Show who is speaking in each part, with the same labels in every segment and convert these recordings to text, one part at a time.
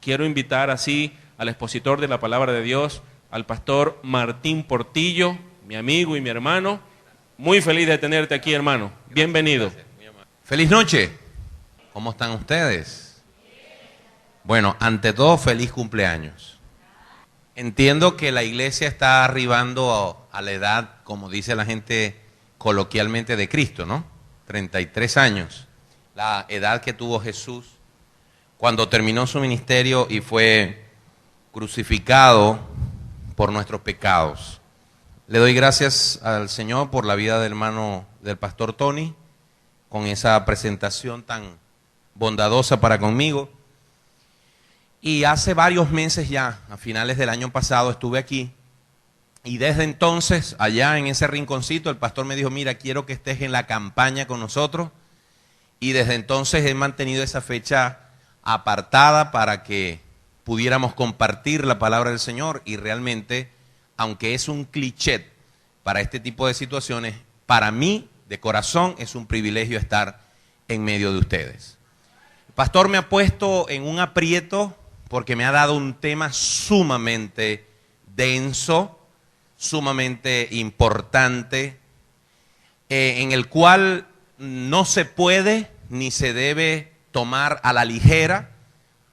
Speaker 1: quiero invitar así al expositor de la palabra de Dios, al pastor Martín Portillo, mi amigo y mi hermano. Muy feliz de tenerte aquí, hermano. Bienvenido.
Speaker 2: Feliz noche. ¿Cómo están ustedes? Bueno, ante todo, feliz cumpleaños. Entiendo que la iglesia está arribando a la edad, como dice la gente coloquialmente, de Cristo, ¿no? 33 años. La edad que tuvo Jesús cuando terminó su ministerio y fue crucificado por nuestros pecados. Le doy gracias al Señor por la vida del hermano del pastor Tony, con esa presentación tan bondadosa para conmigo. Y hace varios meses ya, a finales del año pasado, estuve aquí. Y desde entonces, allá en ese rinconcito, el pastor me dijo, mira, quiero que estés en la campaña con nosotros. Y desde entonces he mantenido esa fecha apartada para que pudiéramos compartir la palabra del Señor. Y realmente, aunque es un cliché para este tipo de situaciones, para mí, de corazón, es un privilegio estar en medio de ustedes. El pastor me ha puesto en un aprieto porque me ha dado un tema sumamente denso, sumamente importante, en el cual no se puede ni se debe tomar a la ligera,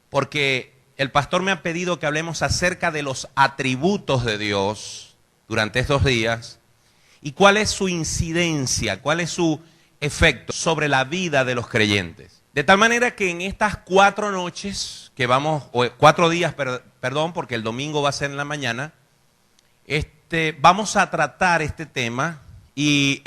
Speaker 2: porque el pastor me ha pedido que hablemos acerca de los atributos de Dios durante estos días y cuál es su incidencia, cuál es su efecto sobre la vida de los creyentes. De tal manera que en estas 4 noches que vamos, o 4 días, perdón, porque el domingo va a ser en la mañana, vamos a tratar este tema y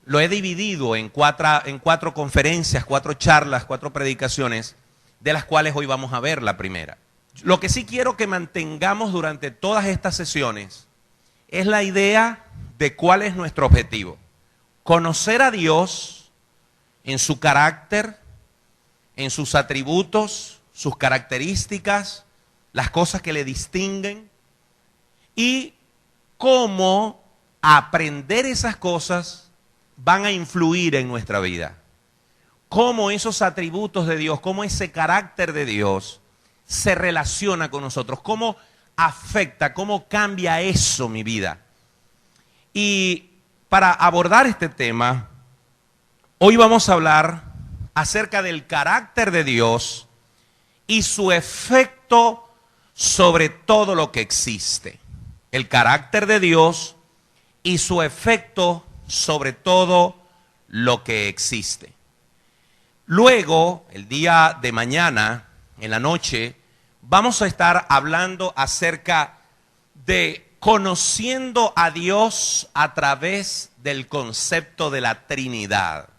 Speaker 2: lo he dividido en 4 conferencias, 4 charlas, 4 predicaciones, de las cuales hoy vamos a ver la primera. Lo que sí quiero que mantengamos durante todas estas sesiones es la idea de cuál es nuestro objetivo. Conocer a Dios en su carácter, en sus atributos, sus características, las cosas que le distinguen y cómo aprender esas cosas van a influir en nuestra vida. Cómo esos atributos de Dios, cómo ese carácter de Dios se relaciona con nosotros, cómo afecta, cómo cambia eso mi vida. Y para abordar este tema, hoy vamos a hablar acerca del carácter de Dios y su efecto sobre todo lo que existe. El carácter de Dios y su efecto sobre todo lo que existe. Luego, el día de mañana, en la noche, vamos a estar hablando acerca de conociendo a Dios a través del concepto de la Trinidad.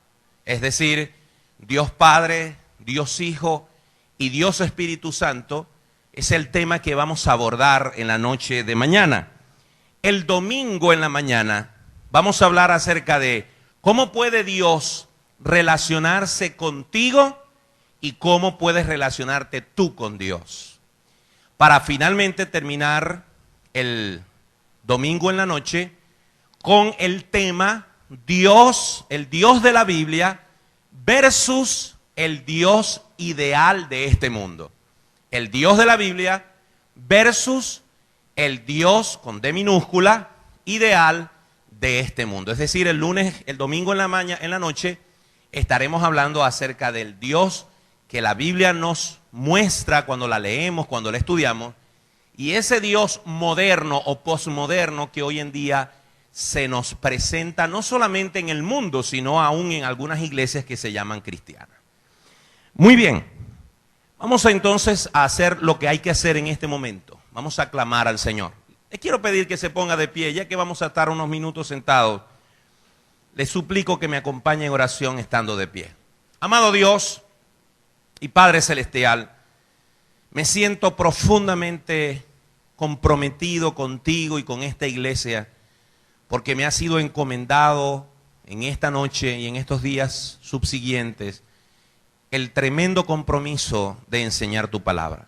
Speaker 2: Es decir, Dios Padre, Dios Hijo y Dios Espíritu Santo es el tema que vamos a abordar en la noche de mañana. El domingo en la mañana vamos a hablar acerca de cómo puede Dios relacionarse contigo y cómo puedes relacionarte tú con Dios. Para finalmente terminar el domingo en la noche con el tema Dios, el Dios de la Biblia versus el Dios ideal de este mundo. El Dios de la Biblia versus el Dios con D minúscula ideal de este mundo. Es decir, el domingo en la noche estaremos hablando acerca del Dios que la Biblia nos muestra cuando la leemos, cuando la estudiamos, y ese Dios moderno o posmoderno que hoy en día se nos presenta no solamente en el mundo, sino aún en algunas iglesias que se llaman cristianas. Muy bien, vamos entonces a hacer lo que hay que hacer en este momento. Vamos a clamar al Señor. Les quiero pedir que se ponga de pie, ya que vamos a estar unos minutos sentados. Les suplico que me acompañen en oración estando de pie. Amado Dios y Padre Celestial, me siento profundamente comprometido contigo y con esta iglesia, porque me ha sido encomendado en esta noche y en estos días subsiguientes el tremendo compromiso de enseñar tu palabra.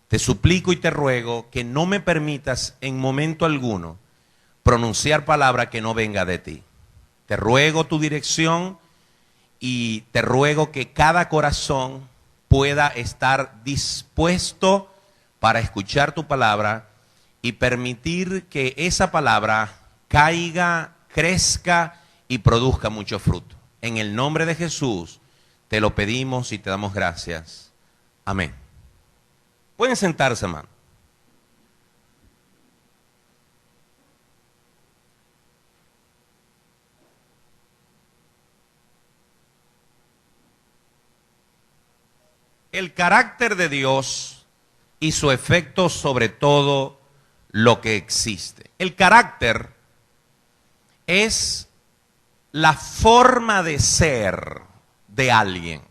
Speaker 2: Te suplico y te ruego que no me permitas en momento alguno pronunciar palabra que no venga de ti. Te ruego tu dirección y te ruego que cada corazón pueda estar dispuesto para escuchar tu palabra y permitir que esa palabra caiga, crezca y produzca mucho fruto. En el nombre de Jesús te lo pedimos y te damos gracias. Amén. Pueden sentarse, hermano. El carácter de Dios y su efecto sobre todo lo que existe. El carácter es la forma de ser de alguien.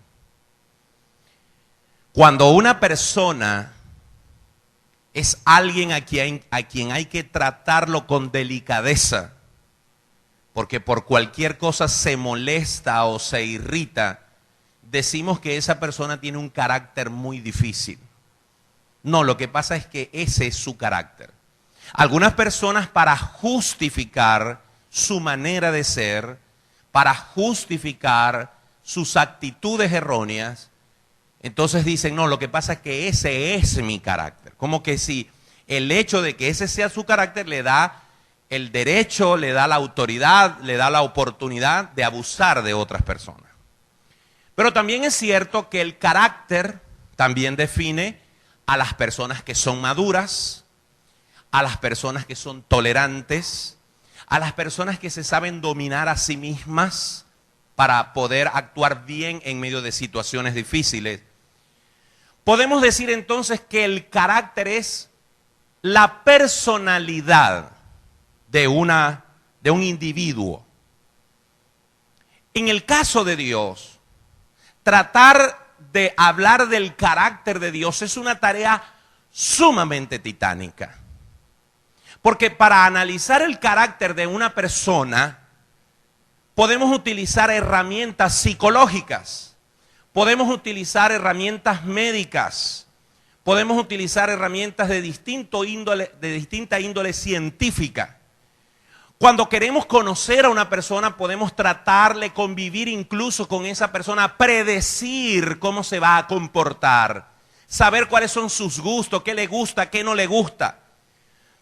Speaker 2: Cuando una persona es alguien a quien hay que tratarlo con delicadeza, porque por cualquier cosa se molesta o se irrita, decimos que esa persona tiene un carácter muy difícil. No, lo que pasa es que ese es su carácter. Algunas personas, para justificar su manera de ser, para justificar sus actitudes erróneas, entonces dicen, no, lo que pasa es que ese es mi carácter. Como que si el hecho de que ese sea su carácter le da el derecho, le da la autoridad, le da la oportunidad de abusar de otras personas. Pero también es cierto que el carácter también define a las personas que son maduras, a las personas que son tolerantes, a las personas que se saben dominar a sí mismas para poder actuar bien en medio de situaciones difíciles. Podemos decir entonces que el carácter es la personalidad de un individuo. En el caso de Dios, tratar de hablar del carácter de Dios es una tarea sumamente titánica. Porque para analizar el carácter de una persona, podemos utilizar herramientas psicológicas, podemos utilizar herramientas médicas, podemos utilizar herramientas de distinta índole científica. Cuando queremos conocer a una persona, podemos tratarle, convivir incluso con esa persona, predecir cómo se va a comportar, saber cuáles son sus gustos, qué le gusta, qué no le gusta.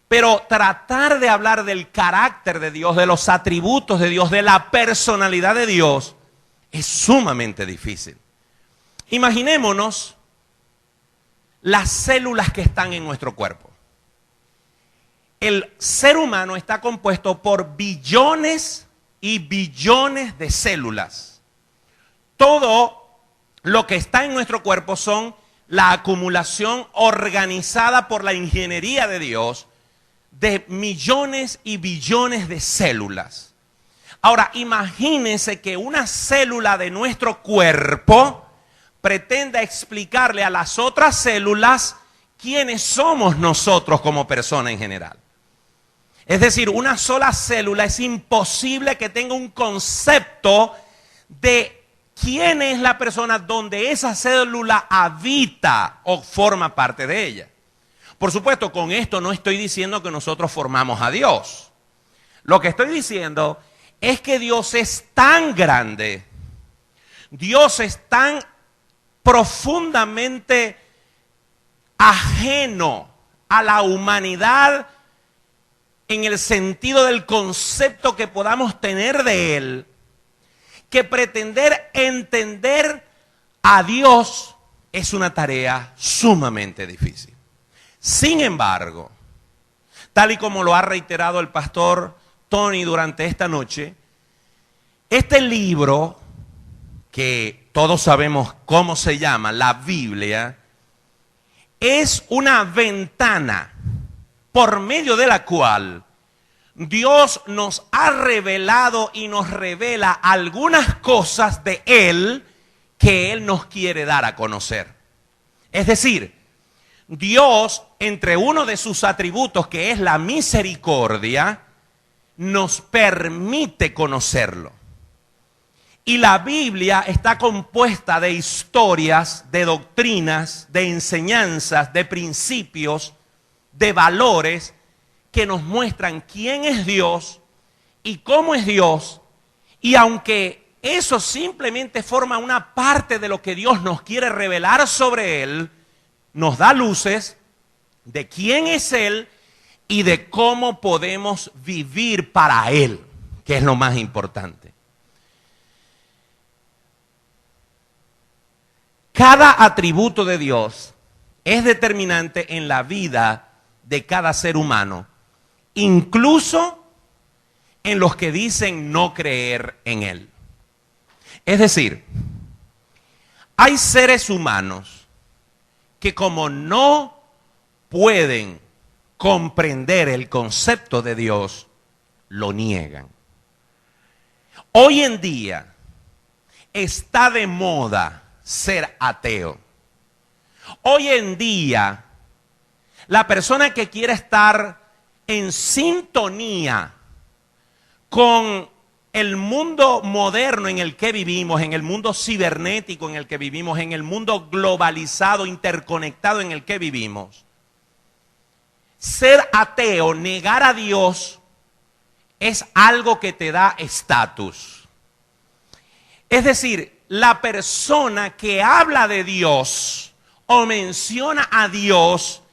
Speaker 2: Pero tratar de hablar del carácter de Dios, de los atributos de Dios, de la personalidad de Dios, es sumamente difícil. Imaginémonos las células que están en nuestro cuerpo. El ser humano está compuesto por billones y billones de células. Todo lo que está en nuestro cuerpo son la acumulación organizada por la ingeniería de Dios de millones y billones de células. Ahora, imagínense que una célula de nuestro cuerpo pretenda explicarle a las otras células quiénes somos nosotros como persona en general. Es decir, una sola célula es imposible que tenga un concepto de quién es la persona donde esa célula habita o forma parte de ella. Por supuesto, con esto no estoy diciendo que nosotros formamos a Dios. Lo que estoy diciendo es que Dios es tan grande, Dios es tan profundamente ajeno a la humanidad en el sentido del concepto que podamos tener de Él, que pretender entender a Dios es una tarea sumamente difícil. Sin embargo, tal y como lo ha reiterado el pastor Tony durante esta noche, este libro, que todos sabemos cómo se llama, la Biblia, es una ventana por medio de la cual Dios nos ha revelado y nos revela algunas cosas de Él que Él nos quiere dar a conocer. Es decir, Dios, entre uno de sus atributos, que es la misericordia, nos permite conocerlo. Y la Biblia está compuesta de historias, de doctrinas, de enseñanzas, de principios, de valores que nos muestran quién es Dios y cómo es Dios. Y aunque eso simplemente forma una parte de lo que Dios nos quiere revelar sobre Él, nos da luces de quién es Él y de cómo podemos vivir para Él, que es lo más importante. Cada atributo de Dios es determinante en la vida de cada ser humano, incluso en los que dicen no creer en Él. Es decir, hay seres humanos que como no pueden comprender el concepto de Dios, lo niegan. Hoy en día está de moda ser ateo. Hoy en día, la persona que quiere estar en sintonía con el mundo moderno en el que vivimos, en el mundo cibernético en el que vivimos, en el mundo globalizado, interconectado en el que vivimos, ser ateo, negar a Dios, es algo que te da estatus. Es decir, la persona que habla de Dios o menciona a Dios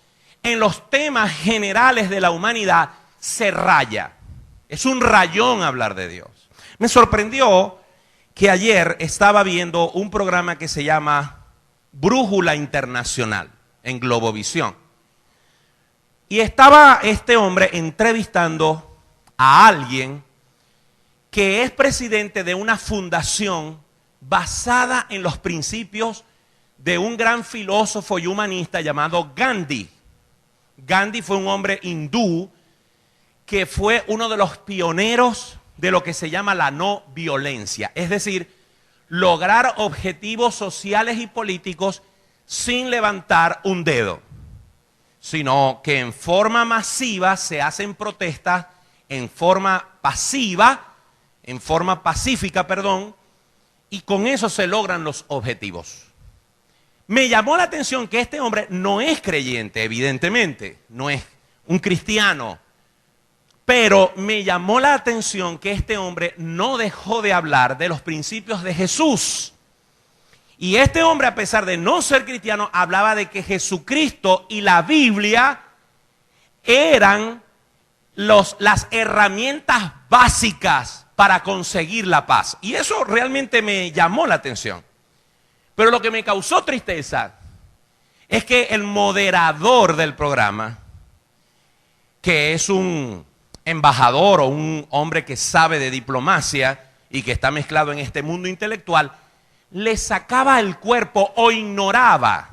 Speaker 2: en los temas generales de la humanidad se raya. Es un rayón hablar de Dios. Me sorprendió que ayer estaba viendo un programa que se llama Brújula Internacional en Globovisión. Y estaba este hombre entrevistando a alguien que es presidente de una fundación basada en los principios de un gran filósofo y humanista llamado Gandhi. Gandhi fue un hombre hindú que fue uno de los pioneros de lo que se llama la no violencia, es decir, lograr objetivos sociales y políticos sin levantar un dedo, sino que en forma masiva se hacen protestas, en forma pacífica, y con eso se logran los objetivos. Me llamó la atención que este hombre no es creyente, evidentemente, no es un cristiano, pero me llamó la atención que este hombre no dejó de hablar de los principios de Jesús. Y este hombre, a pesar de no ser cristiano, hablaba de que Jesucristo y la Biblia eran las herramientas básicas para conseguir la paz. Y eso realmente me llamó la atención. Pero lo que me causó tristeza es que el moderador del programa, que es un embajador o un hombre que sabe de diplomacia y que está mezclado en este mundo intelectual, le sacaba el cuerpo o ignoraba,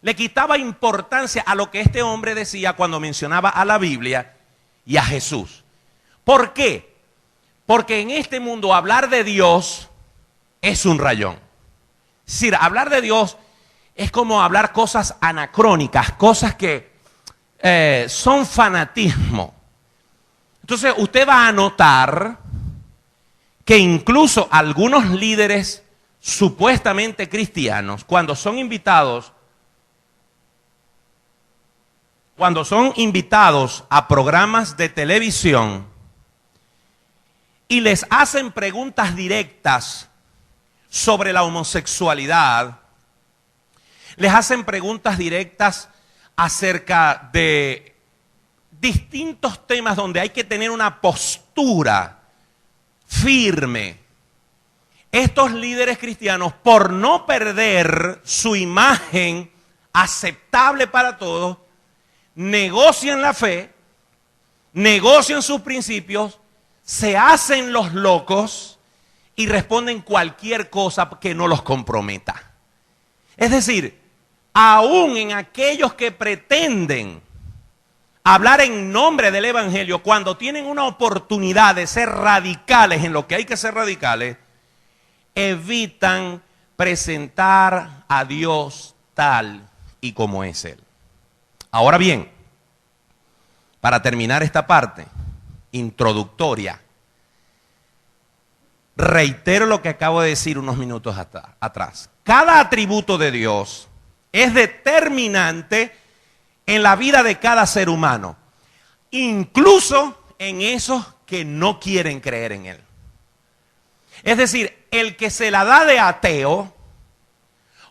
Speaker 2: le quitaba importancia a lo que este hombre decía cuando mencionaba a la Biblia y a Jesús. ¿Por qué? Porque en este mundo hablar de Dios es un rayón. Es decir, hablar de Dios es como hablar cosas anacrónicas, cosas que son fanatismo. Entonces usted va a notar que incluso algunos líderes supuestamente cristianos, cuando son invitados a programas de televisión y les hacen preguntas directas sobre la homosexualidad, les hacen preguntas directas acerca de distintos temas donde hay que tener una postura firme. Estos líderes cristianos, por no perder su imagen aceptable para todos, negocian la fe, negocian sus principios, se hacen los locos y responden cualquier cosa que no los comprometa. Es decir, aún en aquellos que pretenden hablar en nombre del Evangelio, cuando tienen una oportunidad de ser radicales en lo que hay que ser radicales, evitan presentar a Dios tal y como es Él. Ahora bien, para terminar esta parte introductoria, reitero lo que acabo de decir unos minutos atrás. Cada atributo de Dios es determinante en la vida de cada ser humano, incluso en esos que no quieren creer en Él. Es decir, el que se la da de ateo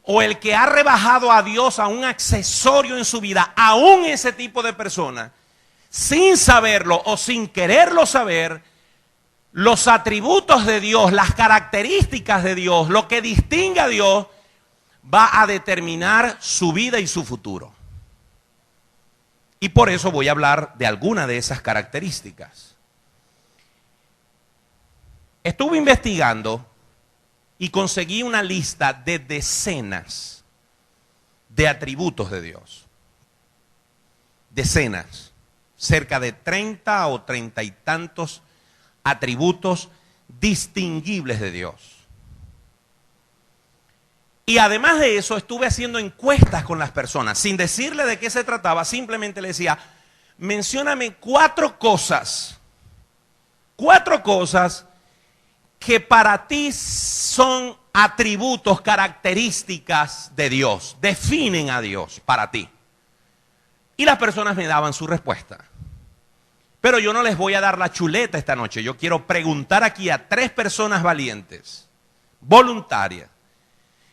Speaker 2: o el que ha rebajado a Dios a un accesorio en su vida, aún ese tipo de persona, sin saberlo o sin quererlo saber, los atributos de Dios, las características de Dios, lo que distingue a Dios, va a determinar su vida y su futuro. Y por eso voy a hablar de alguna de esas características. Estuve investigando y conseguí una lista de decenas de atributos de Dios. Decenas, cerca de 30 o 30 y tantos atributos distinguibles de Dios. Y además de eso, estuve haciendo encuestas con las personas, sin decirle de qué se trataba, simplemente le decía, mencióname 4 cosas que para ti son atributos, características de Dios, definen a Dios para ti. Y las personas me daban su respuesta. Pero yo no les voy a dar la chuleta esta noche, yo quiero preguntar aquí a 3 personas valientes, voluntarias,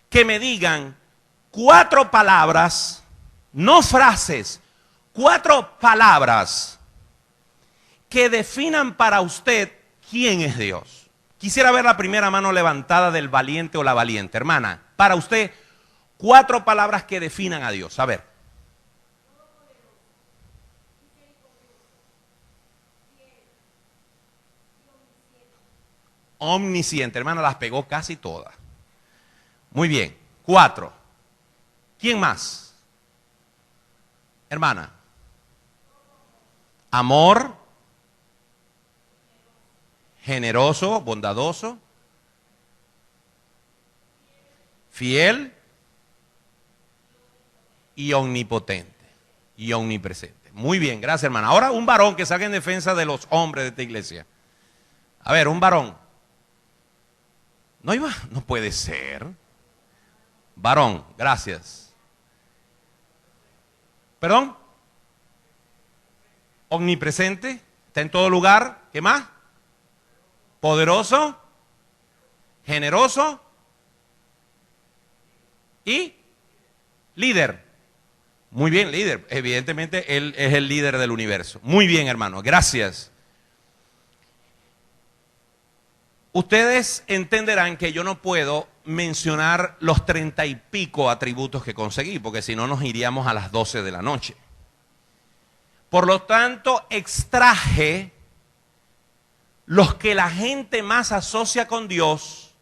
Speaker 2: que me digan 4 palabras, no frases, 4 palabras que definan para usted quién es Dios. Quisiera ver la primera mano levantada del valiente o la valiente. Hermana, para usted, 4 palabras que definan a Dios. A ver. Omnisciente, hermana, las pegó casi todas. Muy bien, 4. ¿Quién más? Hermana. Amor. Generoso, bondadoso. Fiel. Y omnipotente. Y omnipresente. Muy bien, gracias, hermana. Ahora un varón que salga en defensa de los hombres de esta iglesia. A ver, un varón. No puede ser. Varón, gracias. ¿Perdón? Omnipresente, está en todo lugar. ¿Qué más? Poderoso, generoso y líder. Muy bien, líder. Evidentemente, él es el líder del universo. Muy bien, hermano. Gracias. Ustedes entenderán que yo no puedo mencionar los 30 y pico atributos que conseguí, porque si no nos iríamos a las 12 de la noche. Por lo tanto, extraje los que la gente más asocia con Dios,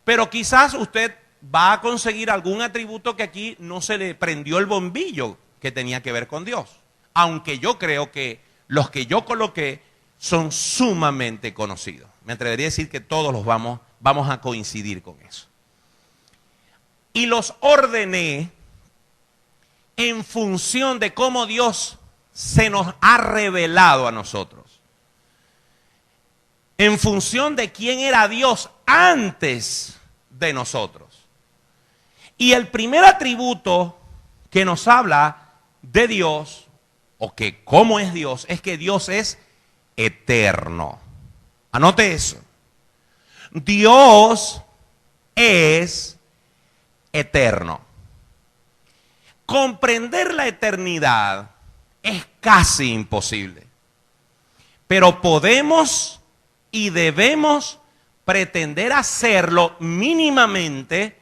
Speaker 2: pero quizás usted va a conseguir algún atributo que aquí no se le prendió el bombillo que tenía que ver con Dios. Aunque yo creo que los que yo coloqué son sumamente conocidos. Me atrevería a decir que todos los vamos a coincidir con eso. Y los ordené en función de cómo Dios se nos ha revelado a nosotros. En función de quién era Dios antes de nosotros. Y el primer atributo que nos habla de Dios, o que cómo es Dios, es que Dios es eterno. Anote eso. Dios es eterno. Comprender la eternidad es casi imposible. Pero podemos y debemos pretender hacerlo mínimamente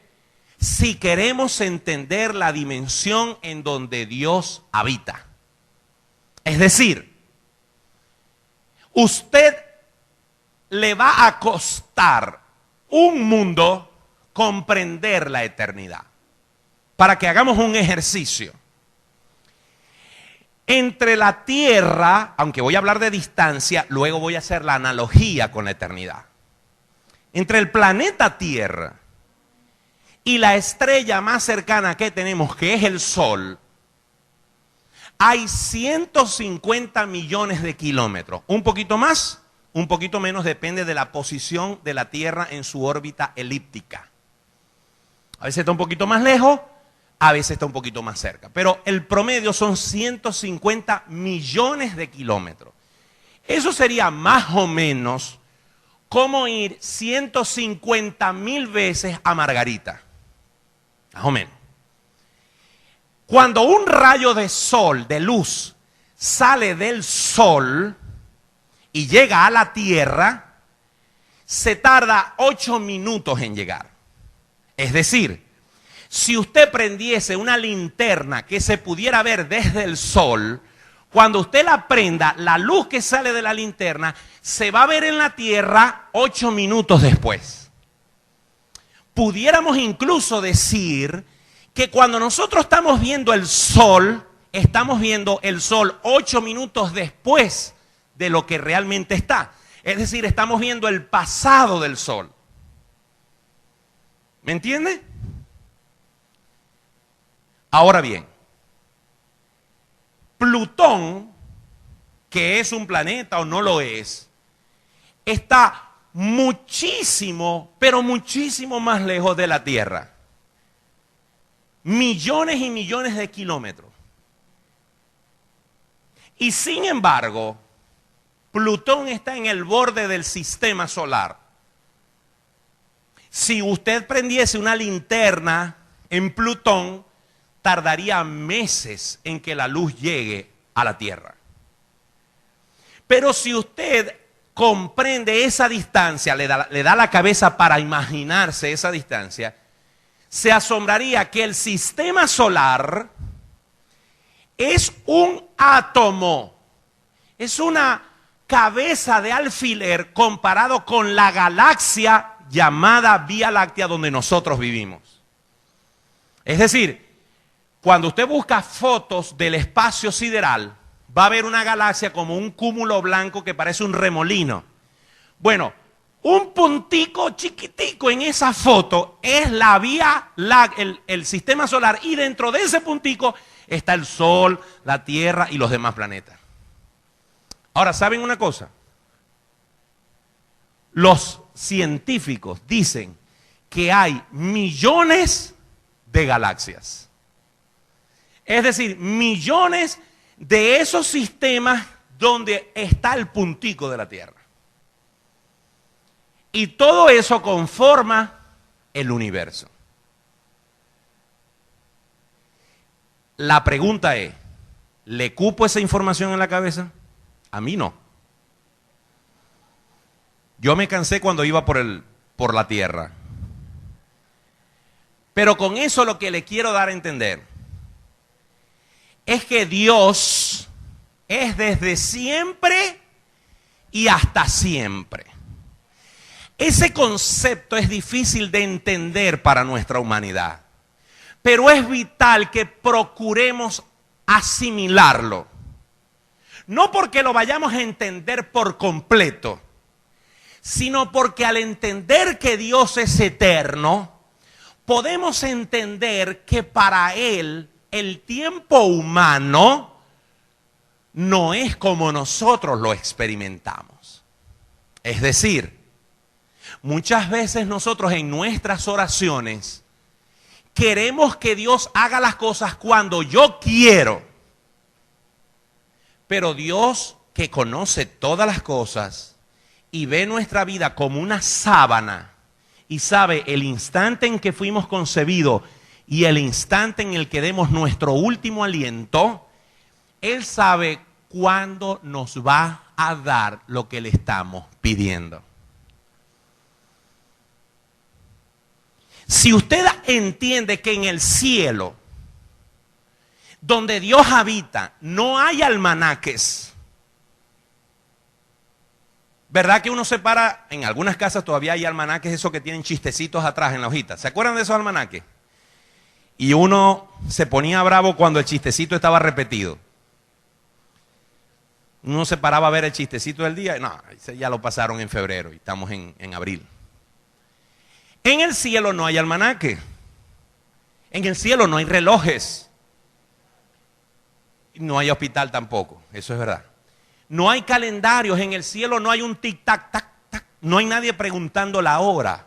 Speaker 2: si queremos entender la dimensión en donde Dios habita. Es decir, usted le va a costar un mundo comprender la eternidad. Para que hagamos un ejercicio. Entre la tierra, aunque voy a hablar de distancia, luego voy a hacer la analogía con la eternidad. Entre el planeta Tierra y la estrella más cercana que tenemos, que es el Sol, hay 150 millones de kilómetros. Un poquito más, un poquito menos, depende de la posición de la Tierra en su órbita elíptica. A veces está un poquito más lejos, a veces está un poquito más cerca. Pero el promedio son 150 millones de kilómetros. Eso sería más o menos como ir 150.000 veces a Margarita. Más o menos. Cuando un rayo de sol, de luz, sale del sol y llega a la tierra, se tarda 8 minutos en llegar. Es decir, si usted prendiese una linterna que se pudiera ver desde el sol, cuando usted la prenda, la luz que sale de la linterna se va a ver en la tierra 8 minutos después. Pudiéramos incluso decir que cuando nosotros estamos viendo el sol 8 minutos después de lo que realmente está. Es decir, estamos viendo el pasado del sol. ¿Me entiende? Ahora bien, Plutón, que es un planeta o no lo es, está muchísimo, pero muchísimo más lejos de la Tierra. Millones y millones de kilómetros. Y sin embargo, Plutón está en el borde del sistema solar. Si usted prendiese una linterna en Plutón, tardaría meses en que la luz llegue a la Tierra. Pero si usted comprende esa distancia, le da la cabeza para imaginarse esa distancia, se asombraría que el sistema solar es un átomo, es una cabeza de alfiler comparado con la galaxia llamada Vía Láctea donde nosotros vivimos. Es decir, cuando usted busca fotos del espacio sideral, va a ver una galaxia como un cúmulo blanco que parece un remolino. Bueno, un puntico chiquitico en esa foto es la Vía Láctea, el sistema solar, y dentro de ese puntico está el Sol, la Tierra y los demás planetas. Ahora, ¿saben una cosa? Los científicos dicen que hay millones de galaxias. Es decir, millones de esos sistemas donde está el puntico de la Tierra. Y todo eso conforma el universo. La pregunta es, ¿le cupo esa información en la cabeza? A mí no. Yo me cansé cuando iba por la Tierra. Pero con eso lo que le quiero dar a entender es que Dios es desde siempre y hasta siempre. Ese concepto es difícil de entender para nuestra humanidad, pero es vital que procuremos asimilarlo. No porque lo vayamos a entender por completo, sino porque al entender que Dios es eterno, podemos entender que para Él el tiempo humano no es como nosotros lo experimentamos. Es decir, muchas veces nosotros en nuestras oraciones queremos que Dios haga las cosas cuando yo quiero. Pero Dios, que conoce todas las cosas y ve nuestra vida como una sábana y sabe el instante en que fuimos concebidos y el instante en el que demos nuestro último aliento, Él sabe cuándo nos va a dar lo que le estamos pidiendo. Si usted entiende que en el cielo, donde Dios habita, no hay almanaques. ¿Verdad que uno se para? En algunas casas todavía hay almanaques, esos que tienen chistecitos atrás en la hojita. ¿Se acuerdan de esos almanaques? Y uno se ponía bravo cuando el chistecito estaba repetido. Uno se paraba a ver el chistecito del día. No, ese ya lo pasaron en febrero y estamos en abril. En el cielo no hay almanaque. En el cielo no hay relojes. No hay hospital tampoco, eso es verdad. No hay calendarios, en el cielo no hay un tic-tac, tac, tac. No hay nadie preguntando la hora.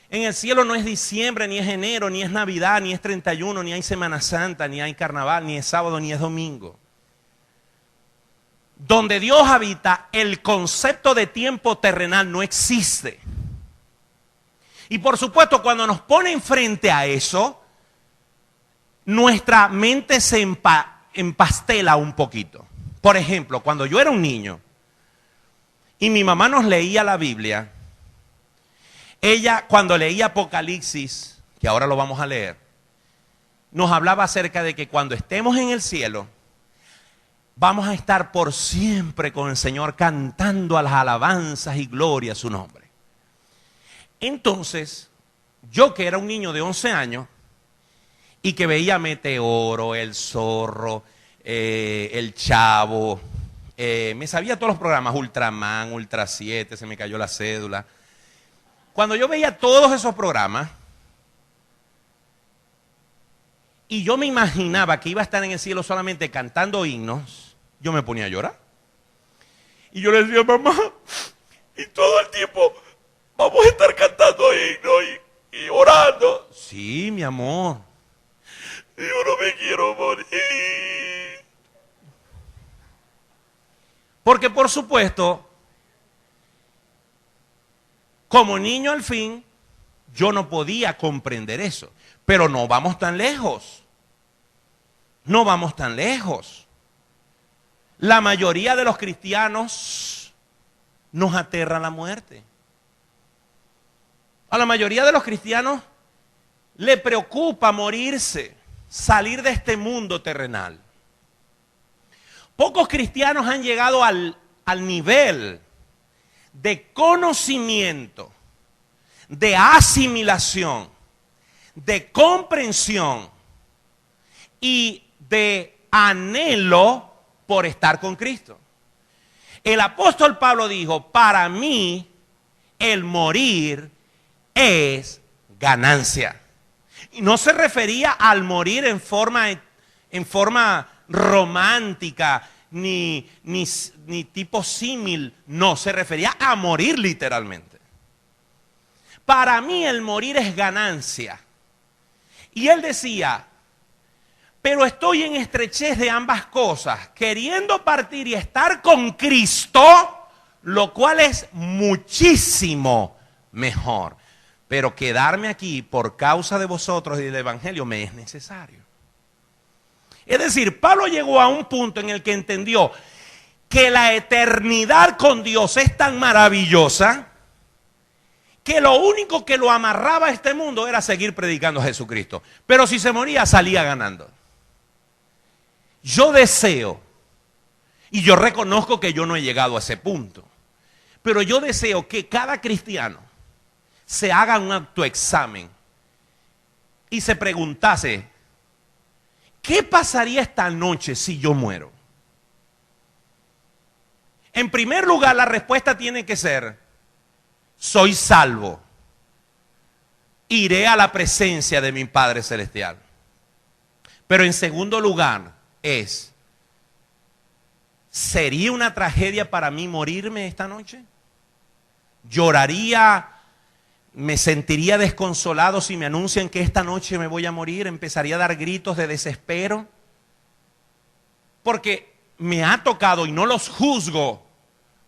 Speaker 2: En el cielo no es diciembre, ni es enero, ni es Navidad, ni es 31, ni hay Semana Santa, ni hay carnaval, ni es sábado, ni es domingo.
Speaker 3: donde Dios habita, el concepto de tiempo terrenal no existe. Y por supuesto, cuando nos ponen frente a eso, nuestra mente se empastela un poquito. Por ejemplo, cuando yo era un niño y mi mamá nos leía la Biblia, ella cuando leía Apocalipsis, que ahora lo vamos a leer, nos hablaba acerca de que cuando estemos en el cielo, vamos a estar por siempre con el Señor cantando a las alabanzas y gloria a su nombre. Entonces, yo que era un niño de 11 años y que veía Meteoro, El Zorro, El Chavo, me sabía todos los programas, Ultraman, Ultra 7, se me cayó la cédula. Cuando yo veía todos esos programas y yo me imaginaba que iba a estar en el cielo solamente cantando himnos, yo me ponía a llorar. Y yo le decía, mamá, y todo el tiempo vamos a estar cantando himnos y orando. Sí, mi amor. Yo no me quiero morir. Porque por supuesto, como niño al fin, yo no podía comprender eso. Pero no vamos tan lejos. No vamos tan lejos. La mayoría de los cristianos nos aterra la muerte. A la mayoría de los cristianos le preocupa morirse, salir de este mundo terrenal. Pocos cristianos han llegado al nivel de conocimiento, de asimilación, de comprensión y de anhelo por estar con Cristo. El apóstol Pablo dijo, para mí el morir es ganancia. Y no se refería al morir en forma romántica, ni tipo símil, no, se refería a morir literalmente. Para mí el morir es ganancia. Y él decía, pero estoy en estrechez de ambas cosas, queriendo partir y estar con Cristo, lo cual es muchísimo mejor. Pero quedarme aquí por causa de vosotros y del Evangelio me es necesario. Es decir, Pablo llegó a un punto en el que entendió que la eternidad con Dios es tan maravillosa que lo único que lo amarraba a este mundo era seguir predicando a Jesucristo. Pero si se moría, salía ganando. Yo deseo, y yo reconozco que yo no he llegado a ese punto, pero yo deseo que cada cristiano se haga un autoexamen y se preguntase, ¿qué pasaría esta noche si yo muero? En primer lugar, la respuesta tiene que ser, soy salvo. Iré a la presencia de mi Padre Celestial. Pero en segundo lugar, ¿sería una tragedia para mí morirme esta noche? ¿Lloraría? ¿Me sentiría desconsolado si me anuncian que esta noche me voy a morir? ¿Empezaría a dar gritos de desespero? Porque me ha tocado, y no los juzgo,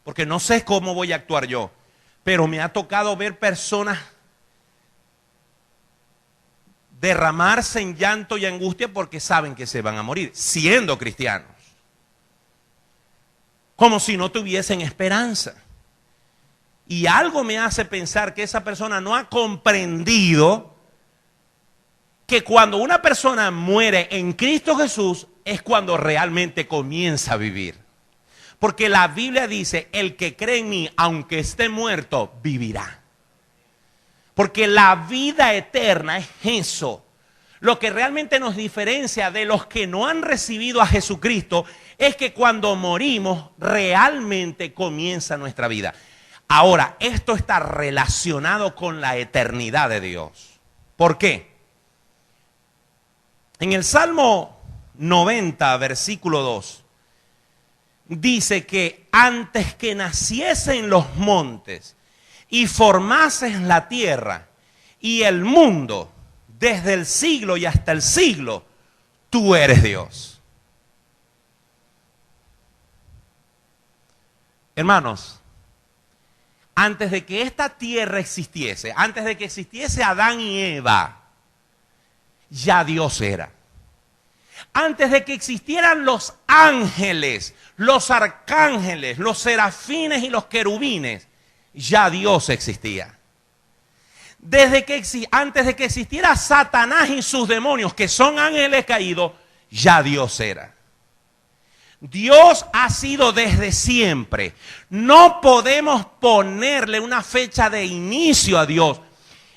Speaker 3: porque no sé cómo voy a actuar yo, pero me ha tocado ver personas derramarse en llanto y angustia porque saben que se van a morir, siendo cristianos. Como si no tuviesen esperanza. Y algo me hace pensar que esa persona no ha comprendido que cuando una persona muere en Cristo Jesús es cuando realmente comienza a vivir. Porque la Biblia dice, el que cree en mí, aunque esté muerto, vivirá. Porque la vida eterna es eso. Lo que realmente nos diferencia de los que no han recibido a Jesucristo es que cuando morimos realmente comienza nuestra vida. Ahora, esto está relacionado con la eternidad de Dios. ¿Por qué? En el Salmo 90, versículo 2, dice que antes que naciesen los montes y formases la tierra y el mundo, desde el siglo y hasta el siglo, tú eres Dios. Hermanos, antes de que esta tierra existiese, antes de que existiese Adán y Eva, ya Dios era. Antes de que existieran los ángeles, los arcángeles, los serafines y los querubines, ya Dios existía. Antes de que existiera Satanás y sus demonios, que son ángeles caídos, ya Dios era. Dios ha sido desde siempre. No podemos ponerle una fecha de inicio a Dios.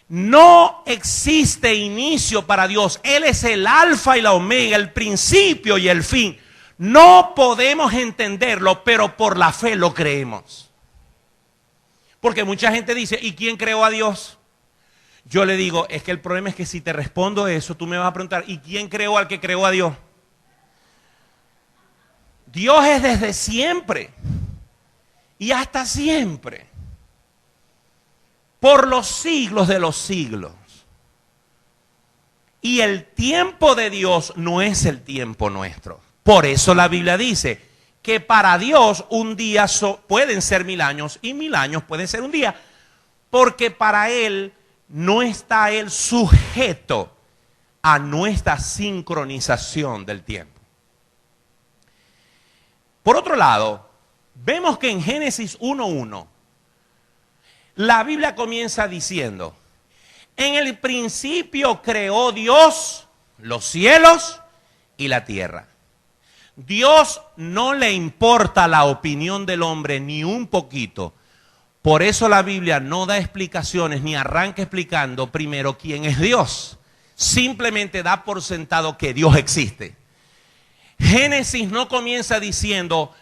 Speaker 3: No existe inicio para Dios. Él es el alfa y la omega, el principio y el fin. No podemos entenderlo, pero por la fe lo creemos. Porque mucha gente dice, ¿y quién creó a Dios? Yo le digo, es que el problema es que si te respondo eso, tú me vas a preguntar, ¿y quién creó al que creó a Dios? Dios es desde siempre y hasta siempre. Por los siglos de los siglos. Y el tiempo de Dios no es el tiempo nuestro. Por eso la Biblia dice que para Dios un día pueden ser 1000 años y 1000 años pueden ser un día. Porque para Él no está Él sujeto a nuestra sincronización del tiempo. Por otro lado, vemos que en Génesis 1:1, la Biblia comienza diciendo, en el principio creó Dios los cielos y la tierra. Dios no le importa la opinión del hombre ni un poquito. Por eso la Biblia no da explicaciones ni arranca explicando primero quién es Dios. Simplemente da por sentado que Dios existe. Génesis no comienza diciendo,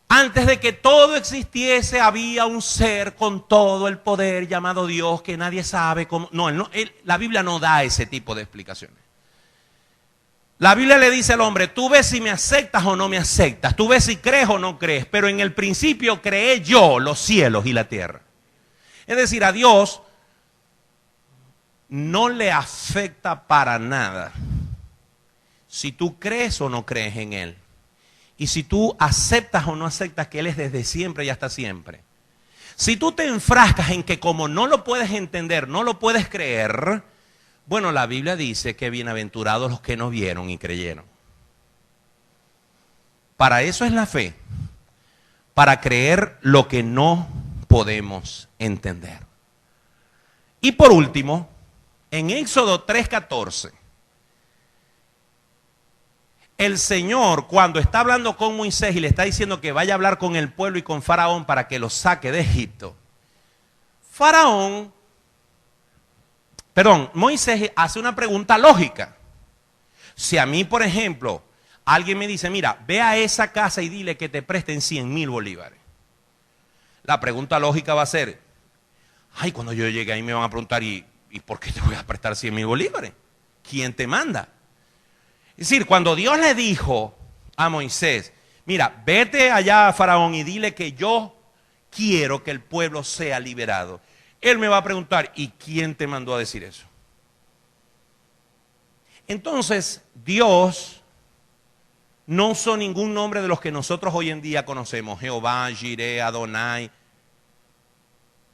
Speaker 3: antes de que todo existiese había un ser con todo el poder llamado Dios que nadie sabe cómo. No, la Biblia no da ese tipo de explicaciones. La Biblia le dice al hombre, tú ves si me aceptas o no me aceptas, tú ves si crees o no crees, pero en el principio creé yo los cielos y la tierra. Es decir, a Dios no le afecta para nada si tú crees o no crees en Él. Y si tú aceptas o no aceptas que Él es desde siempre y hasta siempre. Si tú te enfrascas en que como no lo puedes entender, no lo puedes creer, bueno, la Biblia dice que bienaventurados los que no vieron y creyeron. Para eso es la fe, para creer lo que no podemos entender. Y por último, en Éxodo 3:14, el Señor, cuando está hablando con Moisés y le está diciendo que vaya a hablar con el pueblo y con Faraón para que los saque de Egipto, Moisés hace una pregunta lógica. Si a mí, por ejemplo, alguien me dice, mira, ve a esa casa y dile que te presten 100,000 bolívares. La pregunta lógica va a ser, ay, cuando yo llegue ahí me van a preguntar, ¿y por qué te voy a prestar 100,000 bolívares? ¿Quién te manda? Es decir, cuando Dios le dijo a Moisés, mira, vete allá a Faraón y dile que yo quiero que el pueblo sea liberado. Él me va a preguntar, ¿y quién te mandó a decir eso? Entonces, Dios no usó ningún nombre de los que nosotros hoy en día conocemos, Jehová, Jireh, Adonai.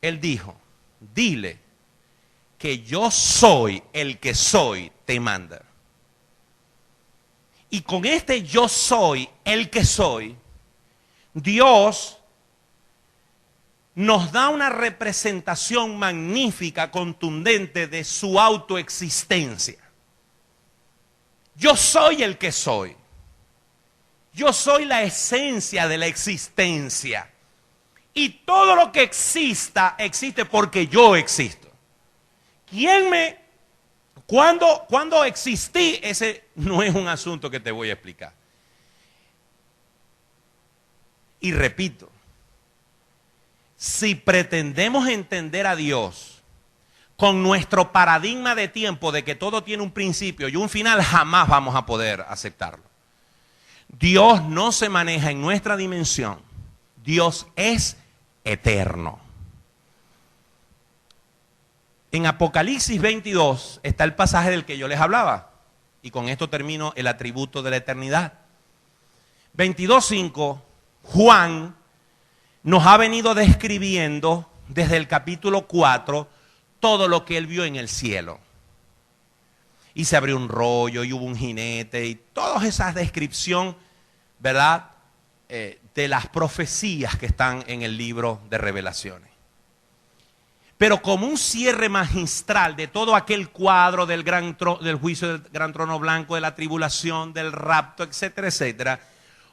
Speaker 3: Él dijo, dile que yo soy el que soy, te manda. Y con este yo soy el que soy, Dios nos da una representación magnífica, contundente de su autoexistencia. Yo soy el que soy. Yo soy la esencia de la existencia. Y todo lo que exista, existe porque yo existo. ¿Cuándo existí? Ese no es un asunto que te voy a explicar. Y repito, si pretendemos entender a Dios con nuestro paradigma de tiempo de que todo tiene un principio y un final, jamás vamos a poder aceptarlo. Dios no se maneja en nuestra dimensión. Dios es eterno. En Apocalipsis 22 está el pasaje del que yo les hablaba. Y con esto termino el atributo de la eternidad. 22:5, Juan nos ha venido describiendo desde el capítulo 4 todo lo que él vio en el cielo. Y se abrió un rollo y hubo un jinete y todas esas descripciones, ¿verdad? De las profecías que están en el libro de Revelaciones. Pero como un cierre magistral de todo aquel cuadro del juicio del gran trono blanco, de la tribulación, del rapto, etcétera, etcétera,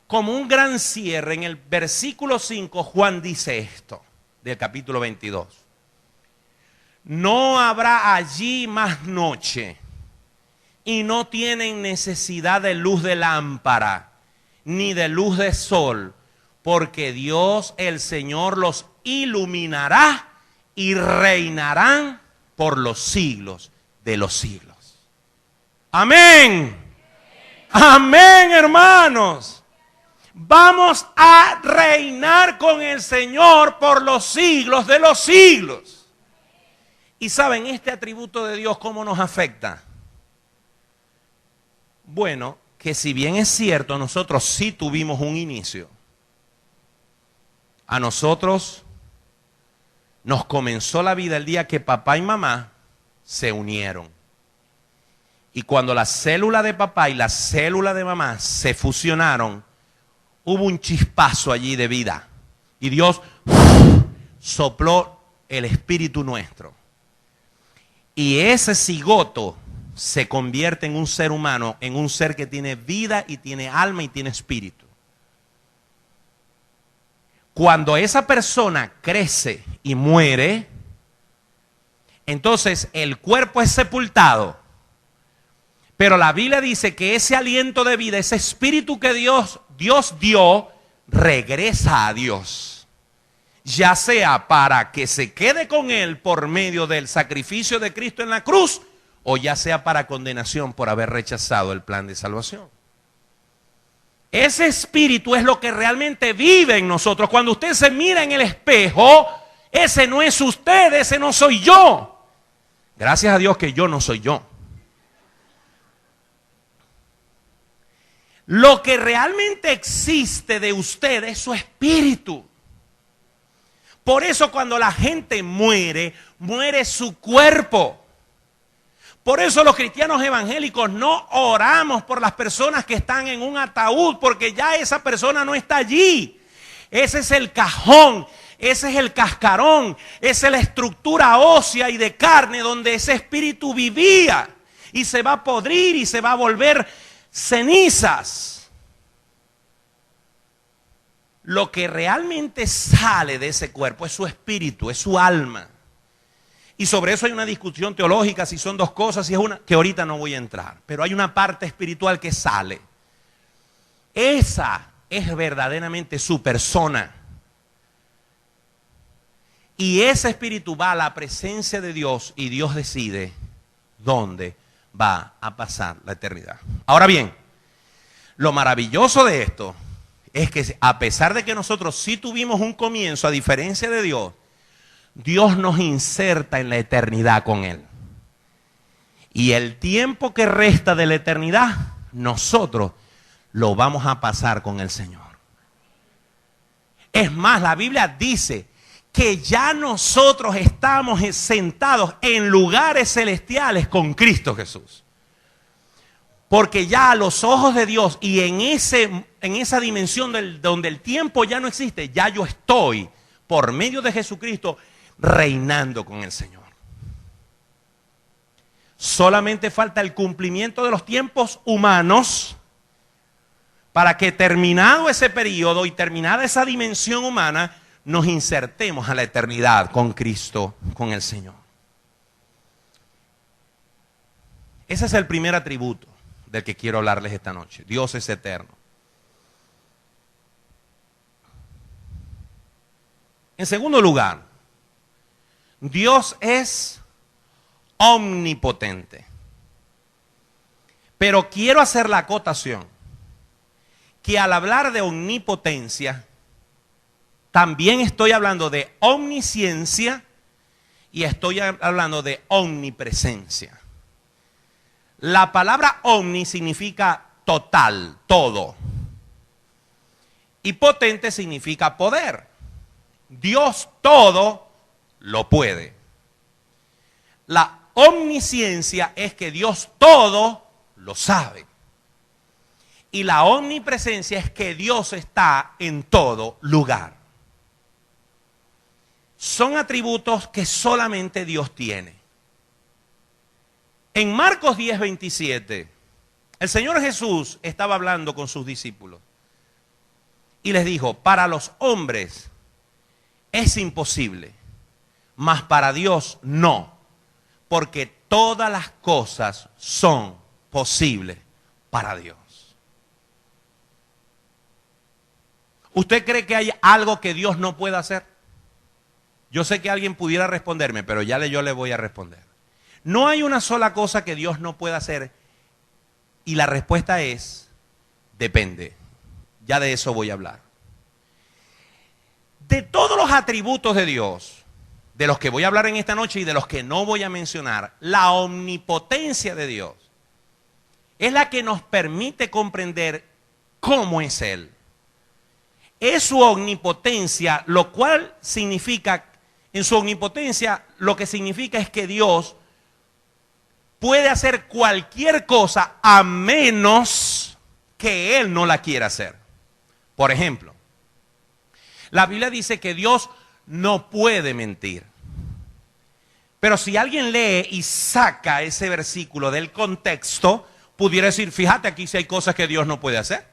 Speaker 3: como un gran cierre, en el versículo 5 Juan dice esto, del capítulo 22. No habrá allí más noche, y no tienen necesidad de luz de lámpara, ni de luz de sol, porque Dios el Señor los iluminará y reinarán por los siglos de los siglos. Amén. Amén, hermanos. Vamos a reinar con el Señor por los siglos de los siglos. Y saben, este atributo de Dios, ¿cómo nos afecta? Bueno, que si bien es cierto, nosotros sí tuvimos un inicio. A nosotros nos comenzó la vida el día que papá y mamá se unieron. Y cuando la célula de papá y la célula de mamá se fusionaron, hubo un chispazo allí de vida. Y Dios sopló el espíritu nuestro. Y ese cigoto se convierte en un ser humano, en un ser que tiene vida y tiene alma y tiene espíritu. Cuando esa persona crece y muere, entonces el cuerpo es sepultado. Pero la Biblia dice que ese aliento de vida, ese espíritu que Dios dio, regresa a Dios. Ya sea para que se quede con Él por medio del sacrificio de Cristo en la cruz, o ya sea para condenación por haber rechazado el plan de salvación. Ese espíritu es lo que realmente vive en nosotros. Cuando usted se mira en el espejo, ese no es usted, ese no soy yo. Gracias a Dios que yo no soy yo. Lo que realmente existe de usted es su espíritu. Por eso cuando la gente muere, muere su cuerpo. Por eso los cristianos evangélicos no oramos por las personas que están en un ataúd, porque ya esa persona no está allí. Ese es el cajón, ese es el cascarón, esa es la estructura ósea y de carne donde ese espíritu vivía. Y se va a podrir y se va a volver cenizas. Lo que realmente sale de ese cuerpo es su espíritu, es su alma. Y sobre eso hay una discusión teológica, si son dos cosas, si es una, que ahorita no voy a entrar. Pero hay una parte espiritual que sale. Esa es verdaderamente su persona. Y ese espíritu va a la presencia de Dios y Dios decide dónde va a pasar la eternidad. Ahora bien, lo maravilloso de esto es que a pesar de que nosotros sí tuvimos un comienzo, a diferencia de Dios, Dios nos inserta en la eternidad con Él. Y el tiempo que resta de la eternidad, nosotros lo vamos a pasar con el Señor. Es más, la Biblia dice que ya nosotros estamos sentados en lugares celestiales con Cristo Jesús. Porque ya a los ojos de Dios y en esa dimensión donde el tiempo ya no existe, ya yo estoy por medio de Jesucristo reinando con el Señor. Solamente falta el cumplimiento de los tiempos humanos para que terminado ese periodo y terminada esa dimensión humana, nos insertemos a la eternidad con Cristo, con el Señor. Ese es el primer atributo del que quiero hablarles esta noche. Dios es eterno. En segundo lugar, Dios es omnipotente. Pero quiero hacer la acotación que al hablar de omnipotencia, también estoy hablando de omnisciencia y estoy hablando de omnipresencia. La palabra omni significa total, todo. Y potente significa poder. Dios todo lo puede. La omnisciencia es que Dios todo lo sabe. Y la omnipresencia es que Dios está en todo lugar. Son atributos que solamente Dios tiene. En Marcos 10:27, el Señor Jesús estaba hablando con sus discípulos y les dijo: para los hombres es imposible, mas para Dios no, porque todas las cosas son posibles para Dios. ¿Usted cree que hay algo que Dios no pueda hacer? Yo sé que alguien pudiera responderme, pero yo le voy a responder. No hay una sola cosa que Dios no pueda hacer, y la respuesta es: depende. Ya de eso voy a hablar. De todos los atributos de Dios, de los que voy a hablar en esta noche y de los que no voy a mencionar, la omnipotencia de Dios es la que nos permite comprender cómo es Él. Es su omnipotencia, lo cual significa, en su omnipotencia, lo que significa es que Dios puede hacer cualquier cosa a menos que Él no la quiera hacer. Por ejemplo, la Biblia dice que Dios no puede mentir. Pero si alguien lee y saca ese versículo del contexto, pudiera decir: fíjate, aquí sí hay cosas que Dios no puede hacer.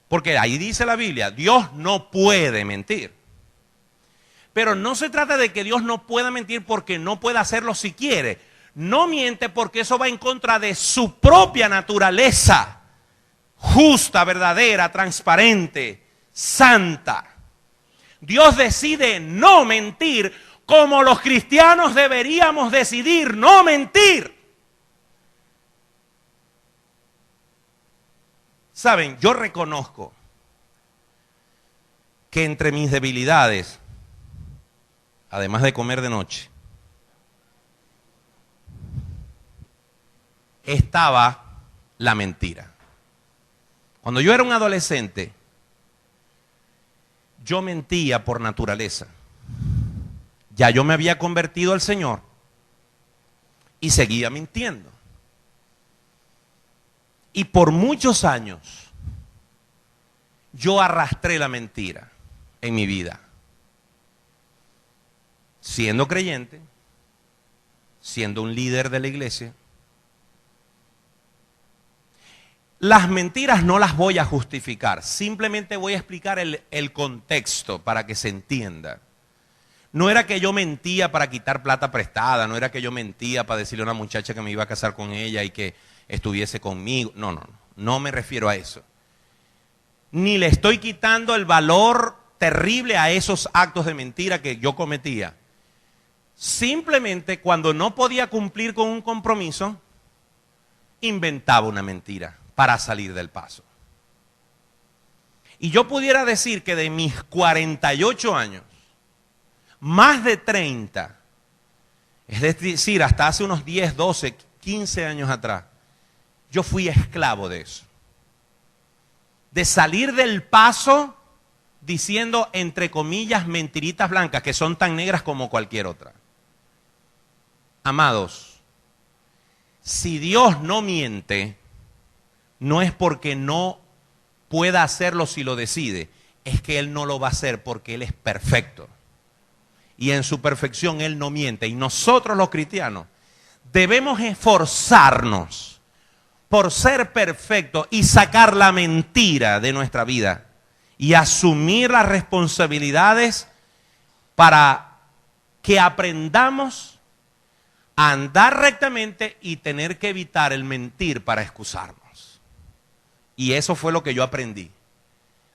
Speaker 3: Porque ahí dice la Biblia, Dios no puede mentir. Pero no se trata de que Dios no pueda mentir porque no pueda hacerlo si quiere. No miente porque eso va en contra de su propia naturaleza. Justa, verdadera, transparente, santa. Dios decide no mentir como los cristianos deberíamos decidir no mentir. Saben, yo reconozco que entre mis debilidades, además de comer de noche, estaba la mentira. Cuando yo era un adolescente, yo mentía por naturaleza. Ya yo me había convertido al Señor y seguía mintiendo. Y por muchos años yo arrastré la mentira en mi vida. Siendo creyente, siendo un líder de la iglesia. Las mentiras no las voy a justificar, simplemente voy a explicar el contexto para que se entienda. No era que yo mentía para quitar plata prestada, no era que yo mentía para decirle a una muchacha que me iba a casar con ella y que estuviese conmigo. No me refiero a eso. Ni le estoy quitando el valor terrible a esos actos de mentira que yo cometía. Simplemente cuando no podía cumplir con un compromiso, inventaba una mentira para salir del paso. Y yo pudiera decir que de mis 48 años, más de 30, es decir, hasta hace unos 10, 12, 15 años atrás, yo fui esclavo de eso. De salir del paso diciendo, entre comillas, mentiritas blancas que son tan negras como cualquier otra. Amados, si Dios no miente, no es porque no pueda hacerlo si lo decide, es que Él no lo va a hacer porque Él es perfecto. Y en su perfección Él no miente. Y nosotros los cristianos debemos esforzarnos por ser perfectos y sacar la mentira de nuestra vida y asumir las responsabilidades para que aprendamos a andar rectamente y tener que evitar el mentir para excusarnos. Y eso fue lo que yo aprendí.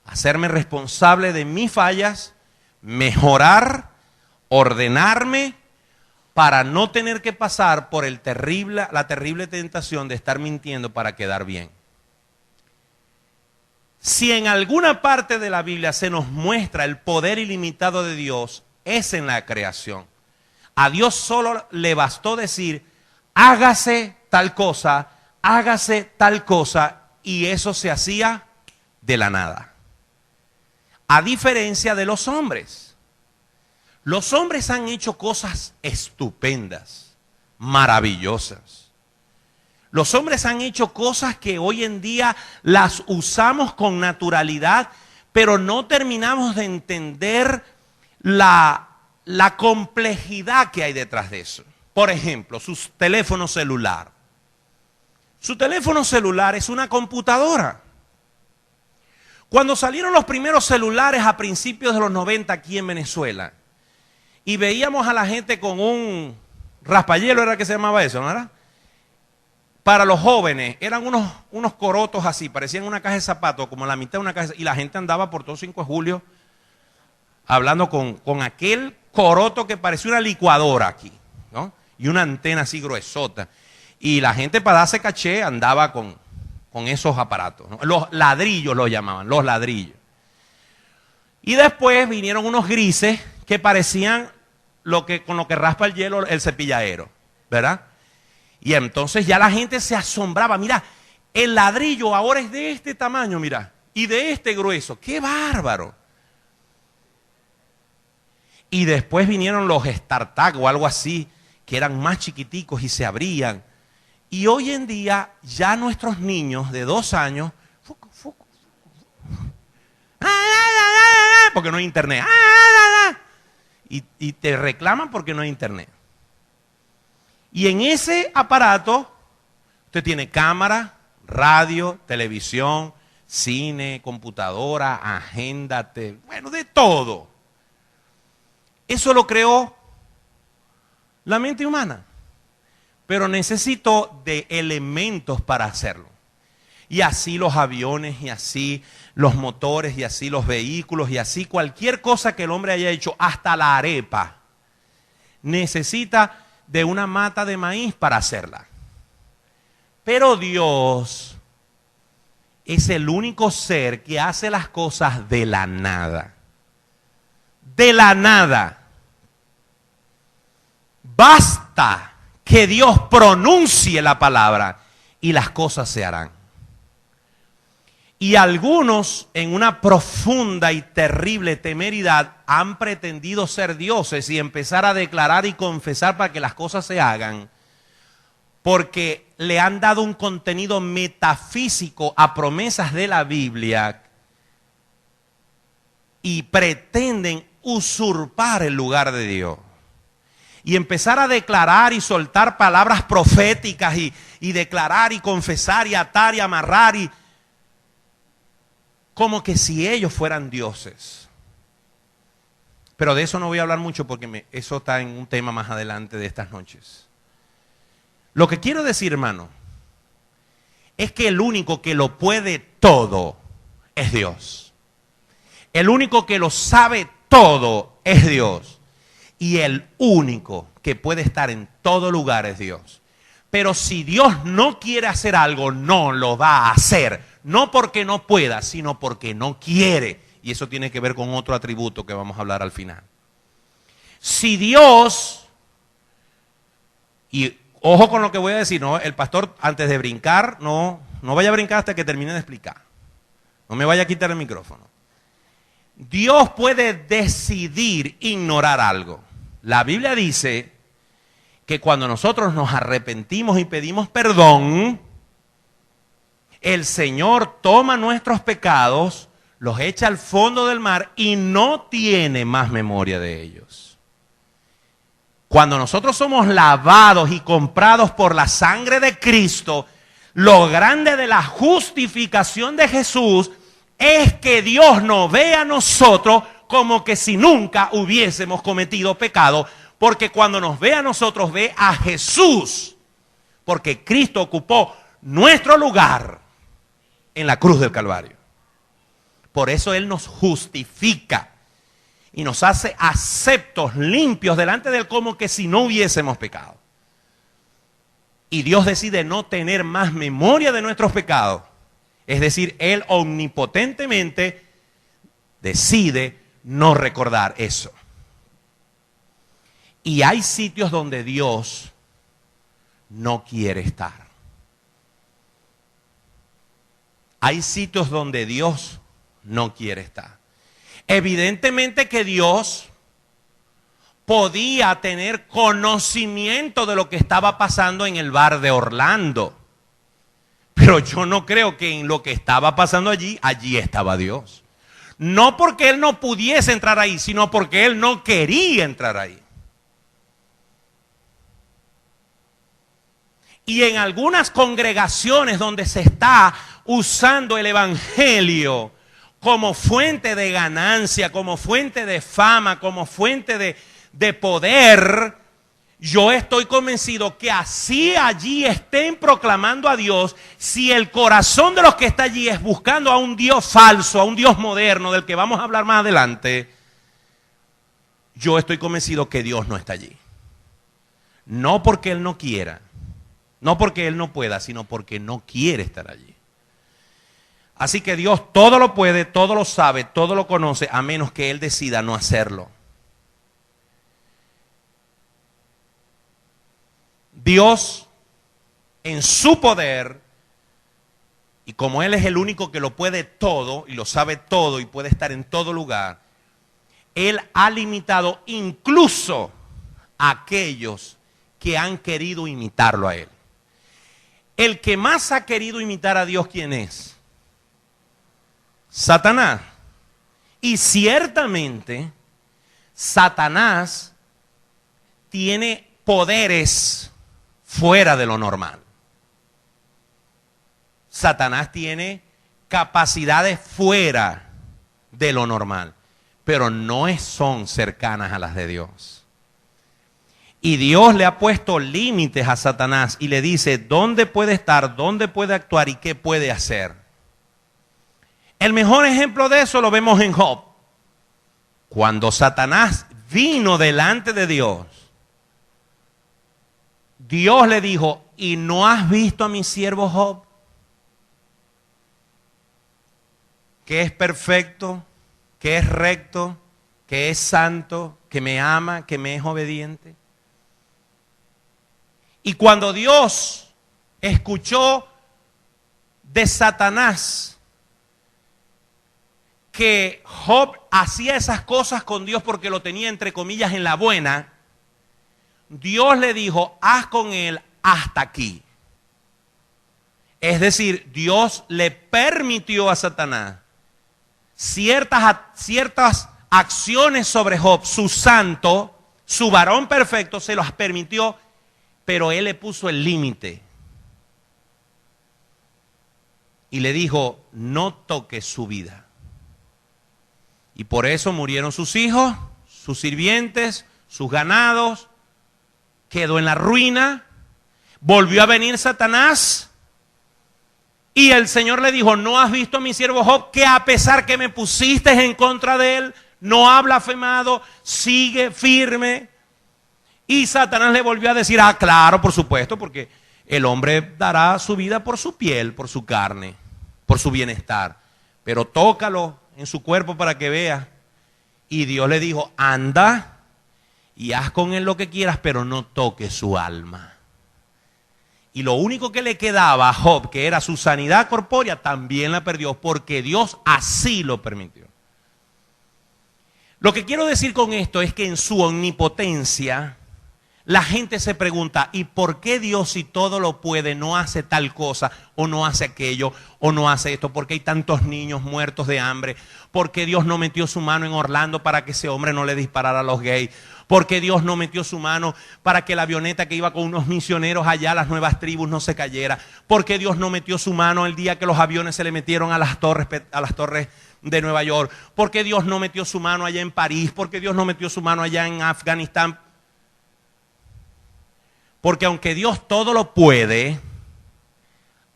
Speaker 3: Hacerme responsable de mis fallas, mejorar, ordenarme para no tener que pasar por la terrible tentación de estar mintiendo para quedar bien. Si en alguna parte de la Biblia se nos muestra el poder ilimitado de Dios, es en la creación. A Dios solo le bastó decir, hágase tal cosa, y eso se hacía de la nada. A diferencia de los hombres. Los hombres han hecho cosas estupendas, maravillosas. Los hombres han hecho cosas que hoy en día las usamos con naturalidad, pero no terminamos de entender la complejidad que hay detrás de eso. Por ejemplo, su teléfono celular. Su teléfono celular es una computadora. Cuando salieron los primeros celulares a principios de los 90 aquí en Venezuela, y veíamos a la gente con un raspahielo, era que se llamaba eso, ¿no era? Para los jóvenes, eran unos corotos así, parecían una caja de zapatos, como la mitad de una caja, y la gente andaba por todo 5 de julio hablando con aquel coroto que parecía una licuadora aquí, ¿no? Y una antena así gruesota. Y la gente para darse caché andaba con esos aparatos, ¿no? Los ladrillos lo llamaban, los ladrillos. Y después vinieron unos grises que parecían con lo que raspa el hielo el cepilladero, ¿verdad? Y entonces ya la gente se asombraba. Mira, el ladrillo ahora es de este tamaño, mira, y de este grueso. ¡Qué bárbaro! Y después vinieron los StarTag o algo así, que eran más chiquiticos y se abrían. Y hoy en día ya nuestros niños de 2 años, porque no hay internet, y te reclaman porque no hay internet. Y en ese aparato usted tiene cámara, radio, televisión, cine, computadora, agenda, bueno, de todo. Eso lo creó la mente humana. Pero necesitó de elementos para hacerlo. Y así los aviones, y así los motores, y así los vehículos, y así cualquier cosa que el hombre haya hecho, hasta la arepa, necesita de una mata de maíz para hacerla. Pero Dios es el único ser que hace las cosas de la nada. De la nada. Basta que Dios pronuncie la palabra y las cosas se harán. Y algunos, en una profunda y terrible temeridad, han pretendido ser dioses y empezar a declarar y confesar para que las cosas se hagan, porque le han dado un contenido metafísico a promesas de la Biblia y pretenden usurpar el lugar de Dios. Y empezar a declarar y soltar palabras proféticas y declarar y confesar y atar y amarrar y como que si ellos fueran dioses. Pero de eso no voy a hablar mucho porque eso está en un tema más adelante de estas noches. Lo que quiero decir, hermano, es que el único que lo puede todo es Dios. El único que lo sabe todo es Dios. Y el único que puede estar en todo lugar es Dios. Pero si Dios no quiere hacer algo, no lo va a hacer. No porque no pueda, sino porque no quiere. Y eso tiene que ver con otro atributo que vamos a hablar al final. Si Dios, y ojo con lo que voy a decir, ¿no? El pastor antes de brincar, no vaya a brincar hasta que termine de explicar. No me vaya a quitar el micrófono. Dios puede decidir ignorar algo. La Biblia dice que cuando nosotros nos arrepentimos y pedimos perdón, el Señor toma nuestros pecados, los echa al fondo del mar y no tiene más memoria de ellos. Cuando nosotros somos lavados y comprados por la sangre de Cristo, lo grande de la justificación de Jesús es que Dios nos ve a nosotros como que si nunca hubiésemos cometido pecado, porque cuando nos ve a nosotros, ve a Jesús, porque Cristo ocupó nuestro lugar en la cruz del Calvario. Por eso Él nos justifica y nos hace aceptos, limpios delante de Él, como que si no hubiésemos pecado. Y Dios decide no tener más memoria de nuestros pecados. Es decir, Él omnipotentemente decide no recordar eso. Y hay sitios donde Dios no quiere estar. Hay sitios donde Dios no quiere estar. Evidentemente que Dios podía tener conocimiento de lo que estaba pasando en el bar de Orlando. Pero yo no creo que en lo que estaba pasando allí estaba Dios. No porque Él no pudiese entrar ahí, sino porque Él no quería entrar ahí. Y en algunas congregaciones donde se está usando el evangelio como fuente de ganancia, como fuente de fama, como fuente de poder, yo estoy convencido que así allí estén proclamando a Dios, si el corazón de los que está allí es buscando a un Dios falso, a un Dios moderno, del que vamos a hablar más adelante, yo estoy convencido que Dios no está allí. No porque Él no quiera, no porque Él no pueda, sino porque no quiere estar allí. Así que Dios todo lo puede, todo lo sabe, todo lo conoce, a menos que Él decida no hacerlo. Dios, en su poder, y como Él es el único que lo puede todo, y lo sabe todo, y puede estar en todo lugar, Él ha limitado incluso a aquellos que han querido imitarlo a Él. El que más ha querido imitar a Dios, ¿quién es? Satanás. Y ciertamente, Satanás tiene poderes fuera de lo normal. Satanás tiene capacidades fuera de lo normal, pero no son cercanas a las de Dios. Y Dios le ha puesto límites a Satanás y le dice dónde puede estar, dónde puede actuar y qué puede hacer. El mejor ejemplo de eso lo vemos en Job. Cuando Satanás vino delante de Dios, Dios le dijo, ¿y no has visto a mi siervo Job? Que es perfecto, que es recto, que es santo, que me ama, que me es obediente. Y cuando Dios escuchó de Satanás que Job hacía esas cosas con Dios porque lo tenía entre comillas en la buena, Dios le dijo, haz con él hasta aquí. Es decir, Dios le permitió a Satanás ciertas acciones sobre Job, su santo, su varón perfecto, se las permitió, pero él le puso el límite. Y le dijo, no toques su vida. Y por eso murieron sus hijos, sus sirvientes, sus ganados, quedó en la ruina, volvió a venir Satanás y el Señor le dijo, ¿no has visto a mi siervo Job que a pesar que me pusiste en contra de él, no ha blasfemado, sigue firme? Y Satanás le volvió a decir, claro, por supuesto, porque el hombre dará su vida por su piel, por su carne, por su bienestar, pero tócalo en su cuerpo para que vea. Y Dios le dijo, anda y haz con él lo que quieras, pero no toques su alma. Y lo único que le quedaba a Job, que era su sanidad corpórea, también la perdió, porque Dios así lo permitió. Lo que quiero decir con esto es que en su omnipotencia, la gente se pregunta, ¿y por qué Dios, si todo lo puede, no hace tal cosa, o no hace aquello, o no hace esto? ¿Por qué hay tantos niños muertos de hambre? ¿Por qué Dios no metió su mano en Orlando para que ese hombre no le disparara a los gays? ¿Por qué Dios no metió su mano para que la avioneta que iba con unos misioneros allá a las nuevas tribus no se cayera? ¿Por qué Dios no metió su mano el día que los aviones se le metieron a las torres de Nueva York? ¿Por qué Dios no metió su mano allá en París? ¿Por qué Dios no metió su mano allá en Afganistán? Porque aunque Dios todo lo puede,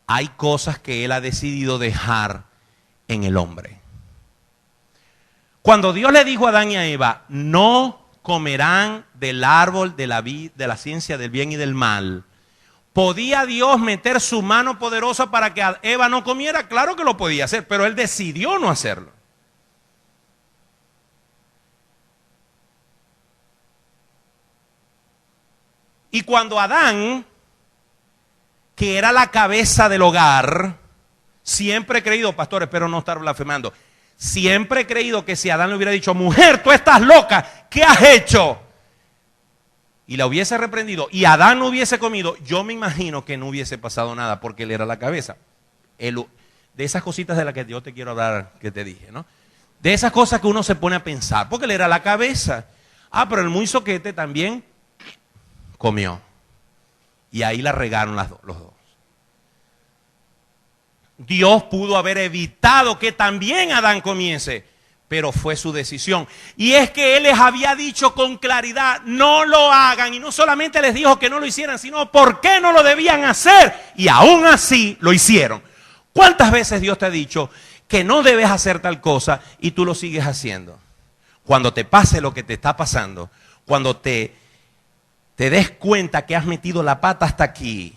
Speaker 3: hay cosas que Él ha decidido dejar en el hombre. Cuando Dios le dijo a Adán y a Eva, no comerán del árbol de la ciencia del bien y del mal, ¿podía Dios meter su mano poderosa para que Eva no comiera? Claro que lo podía hacer, pero Él decidió no hacerlo. Y cuando Adán, que era la cabeza del hogar, siempre he creído, pastor, espero no estar blasfemando, Siempre he creído que si Adán le hubiera dicho, mujer, tú estás loca, ¿qué has hecho? Y la hubiese reprendido y Adán no hubiese comido, yo me imagino que no hubiese pasado nada porque él era la cabeza. De esas cositas de las que yo te quiero hablar, que te dije, ¿no? De esas cosas que uno se pone a pensar, porque él era la cabeza. Ah, pero el muy soquete también comió. Y ahí la regaron los dos. Dios pudo haber evitado que también Adán comiese, pero fue su decisión. Y es que Él les había dicho con claridad, no lo hagan. Y no solamente les dijo que no lo hicieran, sino por qué no lo debían hacer. Y aún así lo hicieron. ¿Cuántas veces Dios te ha dicho que no debes hacer tal cosa y tú lo sigues haciendo? Cuando te pase lo que te está pasando, cuando te des cuenta que has metido la pata hasta aquí,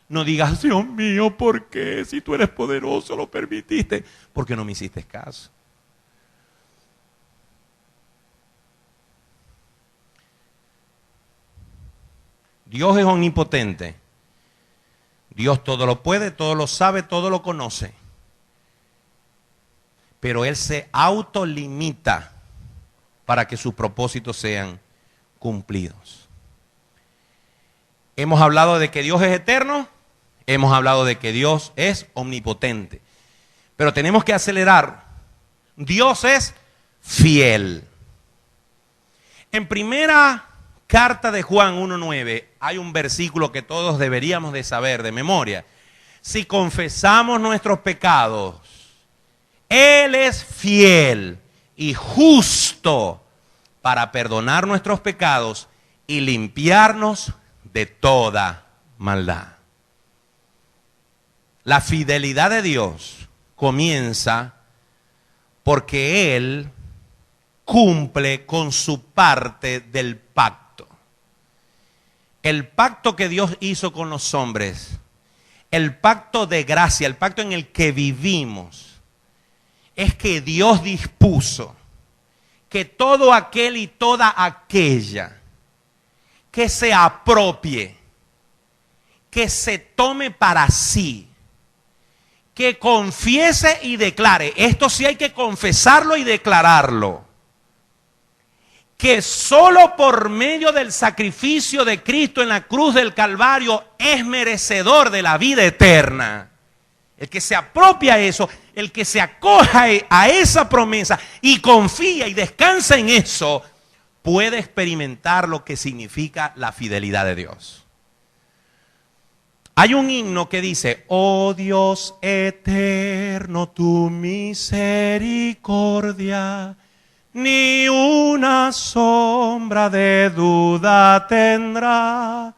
Speaker 3: no digas, Dios mío, ¿por qué? Si tú eres poderoso, lo permitiste. ¿Por qué no me hiciste caso? Dios es omnipotente. Dios todo lo puede, todo lo sabe, todo lo conoce. Pero Él se autolimita para que sus propósitos sean cumplidos. Hemos hablado de que Dios es eterno, hemos hablado de que Dios es omnipotente. Pero tenemos que acelerar. Dios es fiel. En primera carta de Juan 1:9 hay un versículo que todos deberíamos de saber de memoria. Si confesamos nuestros pecados, Él es fiel y justo para perdonar nuestros pecados y limpiarnos de toda maldad. La fidelidad de Dios comienza porque Él cumple con su parte del pacto. El pacto que Dios hizo con los hombres, el pacto de gracia, el pacto en el que vivimos, es que Dios dispuso que todo aquel y toda aquella que se apropie, que se tome para sí, que confiese y declare, esto sí hay que confesarlo y declararlo, que solo por medio del sacrificio de Cristo en la cruz del Calvario es merecedor de la vida eterna. El que se apropia eso, el que se acoja a esa promesa y confía y descansa en eso, puede experimentar lo que significa la fidelidad de Dios. Hay un himno que dice, oh Dios eterno, tu misericordia ni una sombra de duda tendrá.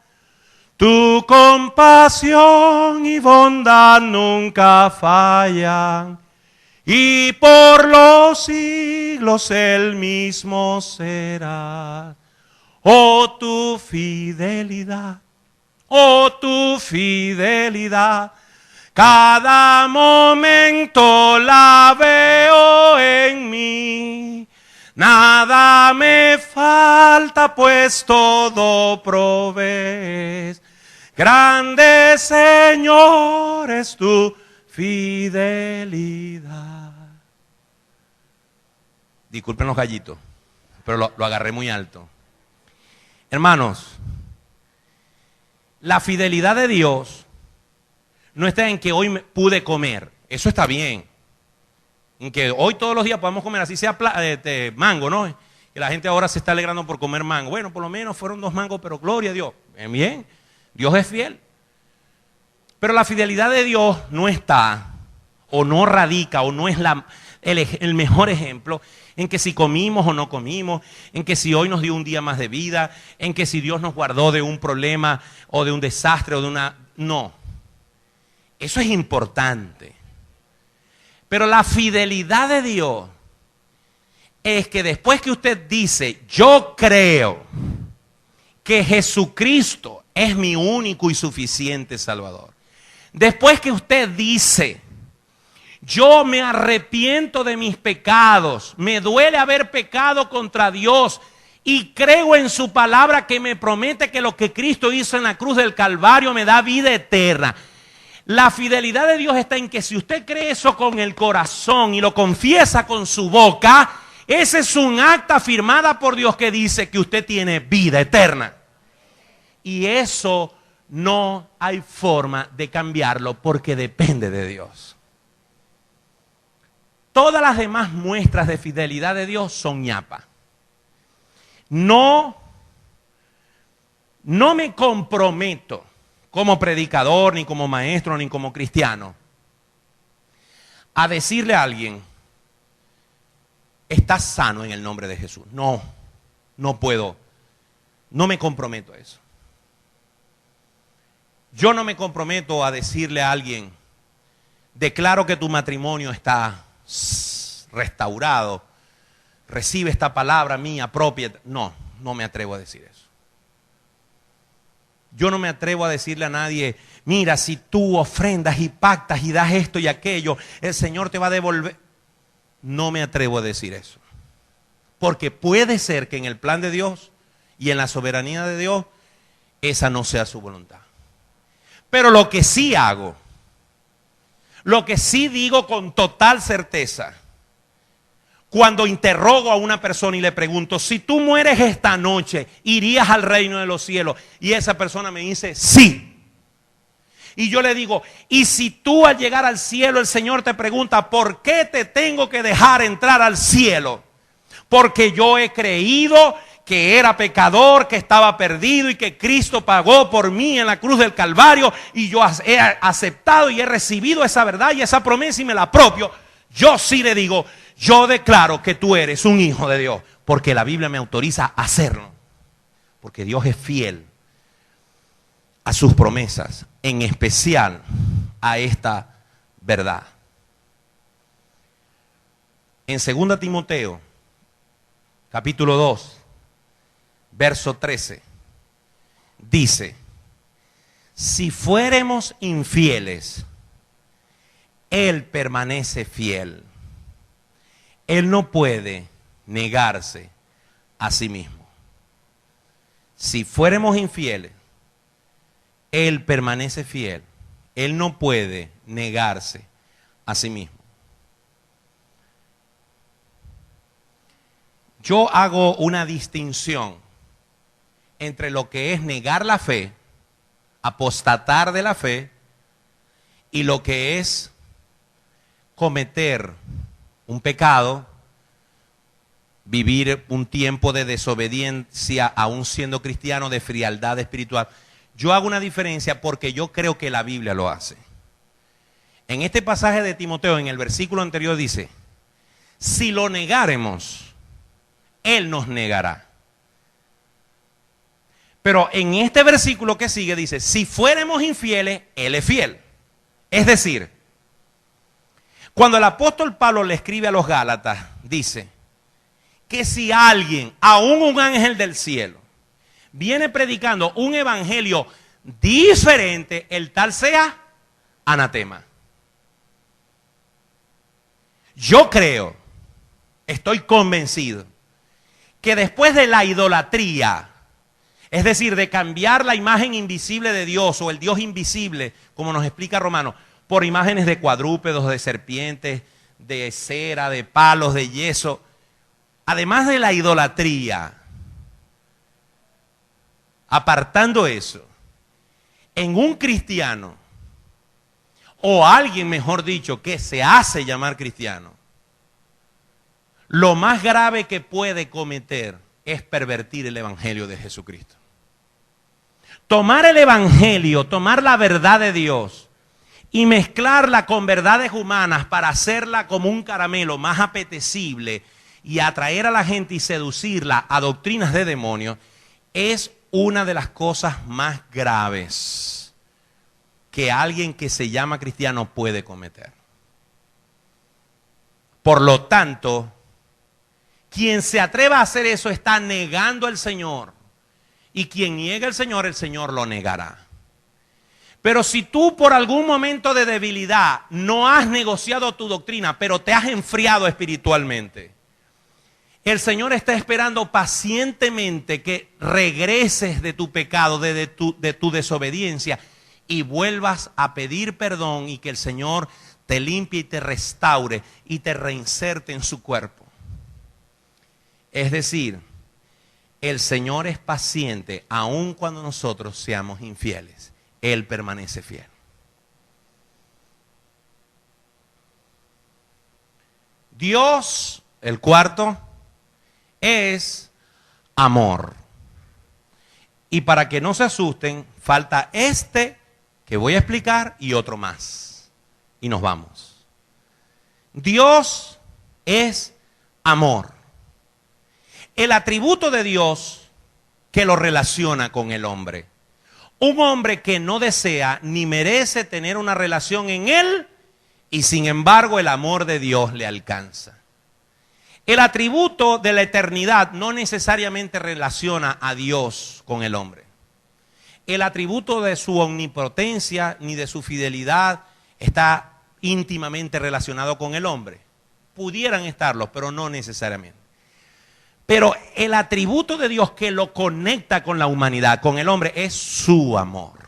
Speaker 3: Tu compasión y bondad nunca fallan, y por los siglos el mismo será. Oh tu fidelidad, cada momento la veo en mí. Nada me falta, pues todo provees. Grande, Señor, es tu fidelidad. Disculpen los gallitos, pero lo agarré muy alto. Hermanos, la fidelidad de Dios no está en que hoy pude comer. Eso está bien. En que hoy todos los días podamos comer, así sea mango, ¿no? Que la gente ahora se está alegrando por comer mango. Bueno, por lo menos fueron 2 mangos, pero gloria a Dios. Bien, Dios es fiel. Pero la fidelidad de Dios no está, o no radica, o no es el mejor ejemplo en que si comimos o no comimos, en que si hoy nos dio un día más de vida, en que si Dios nos guardó de un problema o de un desastre o de una... No, eso es importante. Pero la fidelidad de Dios es que después que usted dice, yo creo que Jesucristo es mi único y suficiente Salvador. Después que usted dice, yo me arrepiento de mis pecados, me duele haber pecado contra Dios y creo en su palabra que me promete que lo que Cristo hizo en la cruz del Calvario me da vida eterna. La fidelidad de Dios está en que si usted cree eso con el corazón y lo confiesa con su boca, ese es un acta firmada por Dios que dice que usted tiene vida eterna. Y eso no hay forma de cambiarlo porque depende de Dios. Todas las demás muestras de fidelidad de Dios son ñapa. No me comprometo como predicador, ni como maestro, ni como cristiano, a decirle a alguien, estás sano en el nombre de Jesús. No puedo. No me comprometo a eso. Yo no me comprometo a decirle a alguien, declaro que tu matrimonio está restaurado, recibe esta palabra mía propia. No me atrevo a decir eso. Yo no me atrevo a decirle a nadie, mira, si tú ofrendas y pactas y das esto y aquello, el Señor te va a devolver. No me atrevo a decir eso. Porque puede ser que en el plan de Dios y en la soberanía de Dios, esa no sea su voluntad. Pero lo que sí hago, lo que sí digo con total certeza, cuando interrogo a una persona y le pregunto, si tú mueres esta noche, ¿irías al reino de los cielos? Y esa persona me dice, sí. Y yo le digo, y si tú al llegar al cielo el Señor te pregunta, ¿por qué te tengo que dejar entrar al cielo? Porque yo he creído que era pecador, que estaba perdido y que Cristo pagó por mí en la cruz del Calvario y yo he aceptado y he recibido esa verdad y esa promesa y me la apropio. Yo sí le digo, yo declaro que tú eres un hijo de Dios, porque la Biblia me autoriza a hacerlo. Porque Dios es fiel a sus promesas, en especial a esta verdad. En 2 Timoteo, capítulo 2, verso 13, dice, si fuéramos infieles, Él permanece fiel. Él no puede negarse a sí mismo. Si fuéramos infieles, Él permanece fiel. Él no puede negarse a sí mismo. Yo hago una distinción entre lo que es negar la fe, apostatar de la fe, y lo que es cometer un pecado, vivir un tiempo de desobediencia, aún siendo cristiano, de frialdad espiritual. Yo hago una diferencia porque yo creo que la Biblia lo hace. En este pasaje de Timoteo, en el versículo anterior dice, si lo negáremos, Él nos negará. Pero en este versículo que sigue dice, si fuéramos infieles, Él es fiel. Es decir, cuando el apóstol Pablo le escribe a los Gálatas, dice que si alguien, aún un ángel del cielo, viene predicando un evangelio diferente, el tal sea anatema. Yo creo, estoy convencido, que después de la idolatría, es decir, de cambiar la imagen invisible de Dios o el Dios invisible, como nos explica Romanos, por imágenes de cuadrúpedos, de serpientes, de cera, de palos, de yeso, además de la idolatría, apartando eso, en un cristiano, o alguien mejor dicho, que se hace llamar cristiano, lo más grave que puede cometer es pervertir el evangelio de Jesucristo. Tomar el evangelio, tomar la verdad de Dios y mezclarla con verdades humanas para hacerla como un caramelo más apetecible y atraer a la gente y seducirla a doctrinas de demonios, es una de las cosas más graves que alguien que se llama cristiano puede cometer. Por lo tanto, quien se atreva a hacer eso está negando al Señor. Y quien niega al Señor, el Señor lo negará. Pero si tú por algún momento de debilidad no has negociado tu doctrina, pero te has enfriado espiritualmente, el Señor está esperando pacientemente que regreses de tu pecado, de tu desobediencia, y vuelvas a pedir perdón y que el Señor te limpie y te restaure y te reinserte en su cuerpo. Es decir, el Señor es paciente aun cuando nosotros seamos infieles. Él permanece fiel. Dios, el cuarto, es amor. Y para que no se asusten, falta este que voy a explicar y otro más. Y nos vamos. Dios es amor. El atributo de Dios que lo relaciona con el hombre. Un hombre que no desea ni merece tener una relación en él y sin embargo el amor de Dios le alcanza. El atributo de la eternidad no necesariamente relaciona a Dios con el hombre. El atributo de su omnipotencia ni de su fidelidad está íntimamente relacionado con el hombre. Pudieran estarlo, pero no necesariamente. Pero el atributo de Dios que lo conecta con la humanidad, con el hombre, es su amor.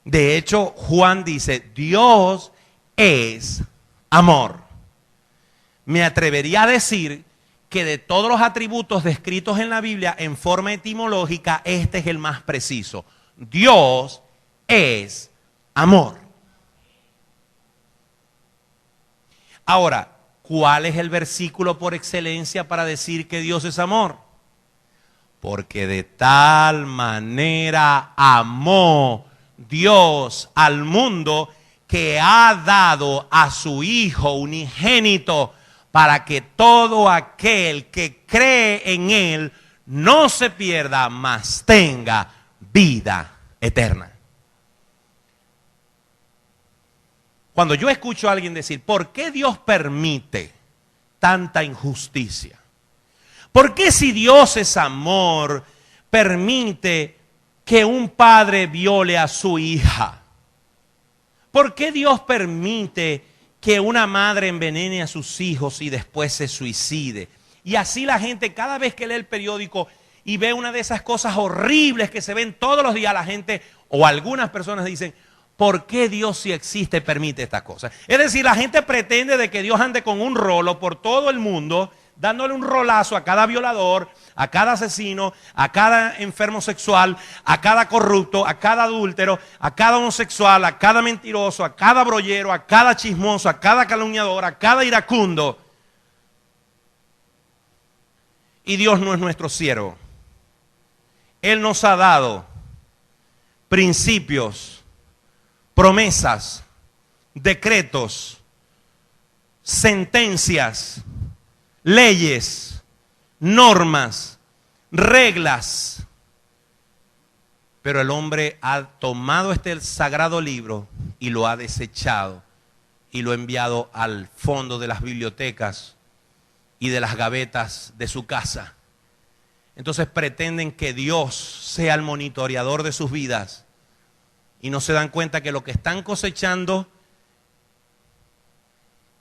Speaker 3: De hecho, Juan dice, Dios es amor. Me atrevería a decir que de todos los atributos descritos en la Biblia en forma etimológica, este es el más preciso. Dios es amor. Ahora, ¿cuál es el versículo por excelencia para decir que Dios es amor? Porque de tal manera amó Dios al mundo que ha dado a su Hijo unigénito para que todo aquel que cree en Él no se pierda, mas tenga vida eterna. Cuando yo escucho a alguien decir, ¿por qué Dios permite tanta injusticia? ¿Por qué si Dios es amor, permite que un padre viole a su hija? ¿Por qué Dios permite que una madre envenene a sus hijos y después se suicide? Y así la gente, cada vez que lee el periódico y ve una de esas cosas horribles que se ven todos los días, la gente o algunas personas dicen, ¿por qué Dios, si existe, permite estas cosas? Es decir, la gente pretende de que Dios ande con un rolo por todo el mundo, dándole un rolazo a cada violador, a cada asesino, a cada enfermo sexual, a cada corrupto, a cada adúltero, a cada homosexual, a cada mentiroso, a cada brollero, a cada chismoso, a cada calumniador, a cada iracundo. Y Dios no es nuestro siervo. Él nos ha dado principios, promesas, decretos, sentencias, leyes, normas, reglas. Pero el hombre ha tomado este sagrado libro y lo ha desechado y lo ha enviado al fondo de las bibliotecas y de las gavetas de su casa. Entonces pretenden que Dios sea el monitoreador de sus vidas y no se dan cuenta que lo que están cosechando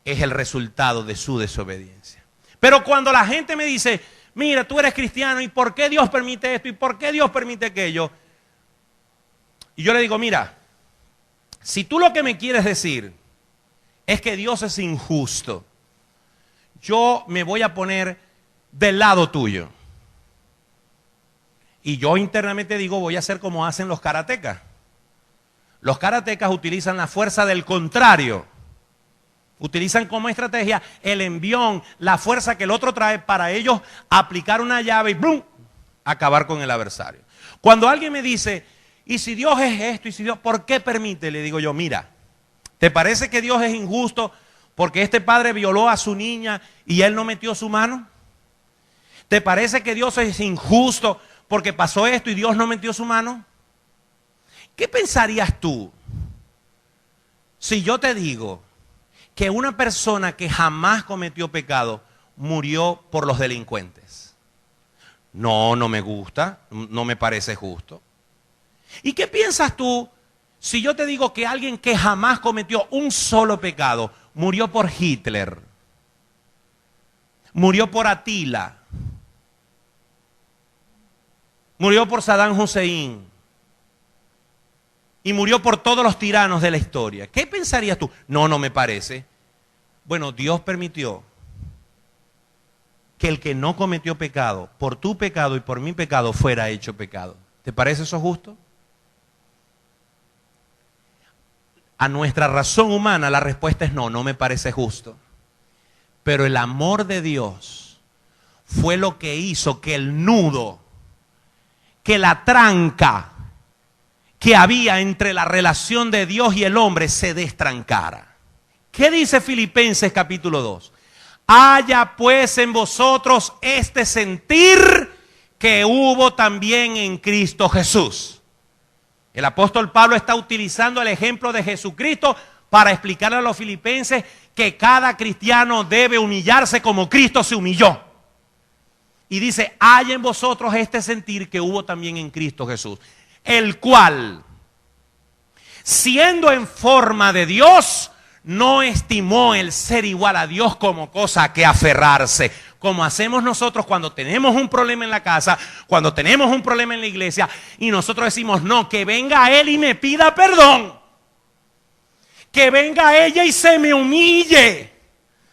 Speaker 3: es el resultado de su desobediencia. Pero cuando la gente me dice, mira, tú eres cristiano, ¿y por qué Dios permite esto? ¿Y por qué Dios permite aquello? Y yo le digo, mira, si tú lo que me quieres decir es que Dios es injusto, yo me voy a poner del lado tuyo. Y yo internamente digo, voy a hacer como hacen los karatecas. Los karatecas utilizan la fuerza del contrario. Utilizan como estrategia el envión, la fuerza que el otro trae para ellos aplicar una llave y ¡blum!, acabar con el adversario. Cuando alguien me dice, ¿y si Dios es esto? ¿Y si Dios, por qué permite? Le digo yo, mira, ¿te parece que Dios es injusto porque este padre violó a su niña y él no metió su mano? ¿Te parece que Dios es injusto porque pasó esto y Dios no metió su mano? ¿Qué pensarías tú si yo te digo que una persona que jamás cometió pecado murió por los delincuentes? No, no me gusta, no me parece justo. ¿Y qué piensas tú si yo te digo que alguien que jamás cometió un solo pecado murió por Hitler, murió por Atila, murió por Saddam Hussein, y murió por todos los tiranos de la historia. ¿Qué pensarías tú? No, no me parece. Bueno, Dios permitió que el que no cometió pecado, por tu pecado y por mi pecado, fuera hecho pecado. ¿Te parece eso justo? A nuestra razón humana la respuesta es no, no me parece justo. Pero el amor de Dios fue lo que hizo que el nudo, que la tranca que había entre la relación de Dios y el hombre se destrancara. ¿Qué dice Filipenses capítulo 2? Haya pues en vosotros este sentir que hubo también en Cristo Jesús. El apóstol Pablo está utilizando el ejemplo de Jesucristo para explicarle a los filipenses que cada cristiano debe humillarse como Cristo se humilló. Y dice, hay en vosotros este sentir que hubo también en Cristo Jesús, el cual, siendo en forma de Dios, no estimó el ser igual a Dios como cosa a que aferrarse, como hacemos nosotros cuando tenemos un problema en la casa, cuando tenemos un problema en la iglesia, y nosotros decimos, no, que venga Él y me pida perdón, que venga ella y se me humille,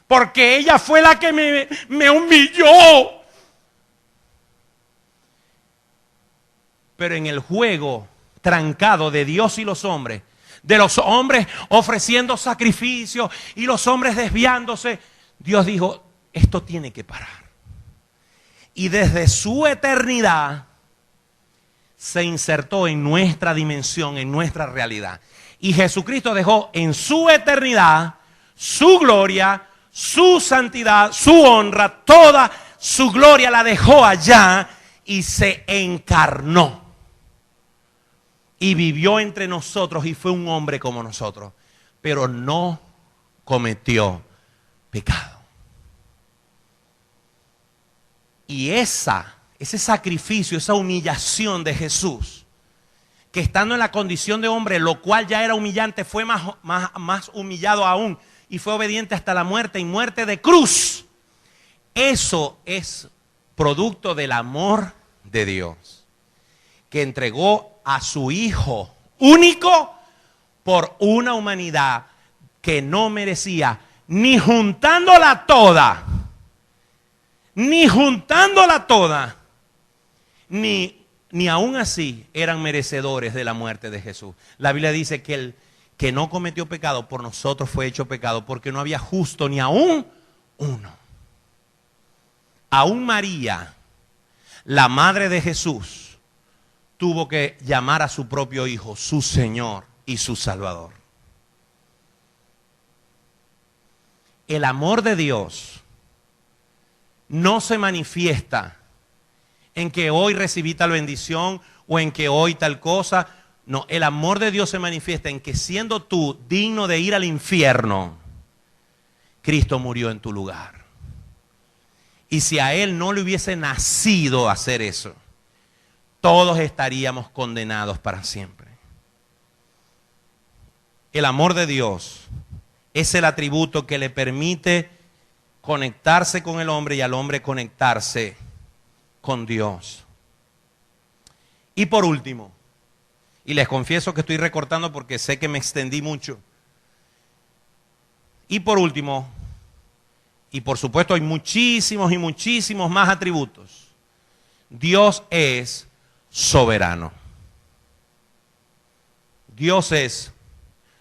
Speaker 3: porque ella fue la que me humilló. Pero en el juego trancado de Dios y los hombres, de los hombres ofreciendo sacrificios y los hombres desviándose, Dios dijo, esto tiene que parar. Y desde su eternidad se insertó en nuestra dimensión, en nuestra realidad. Y Jesucristo dejó en su eternidad su gloria, su santidad, su honra, toda su gloria la dejó allá y se encarnó. Y vivió entre nosotros y fue un hombre como nosotros, pero no cometió pecado. Y ese sacrificio, esa humillación de Jesús, que estando en la condición de hombre, lo cual ya era humillante, fue más humillado aún y fue obediente hasta la muerte y muerte de cruz. Eso es producto del amor de Dios, que entregó a su Hijo único por una humanidad que no merecía, ni juntándola toda, ni aún así eran merecedores de la muerte de Jesús. La Biblia dice que el que no cometió pecado por nosotros fue hecho pecado, porque no había justo ni aún uno. Aún María, la madre de Jesús, tuvo que llamar a su propio hijo su Señor y su Salvador. El amor de Dios no se manifiesta en que hoy recibí tal bendición o en que hoy tal cosa. No, el amor de Dios se manifiesta en que siendo tú digno de ir al infierno, Cristo murió en tu lugar. Y si a Él no le hubiese nacido hacer eso, todos estaríamos condenados para siempre. El amor de Dios es el atributo que le permite conectarse con el hombre y al hombre conectarse con Dios. Y por último, y les confieso que estoy recortando porque sé que me extendí mucho. Y por último, y por supuesto hay muchísimos y muchísimos más atributos, Dios es soberano. Dios es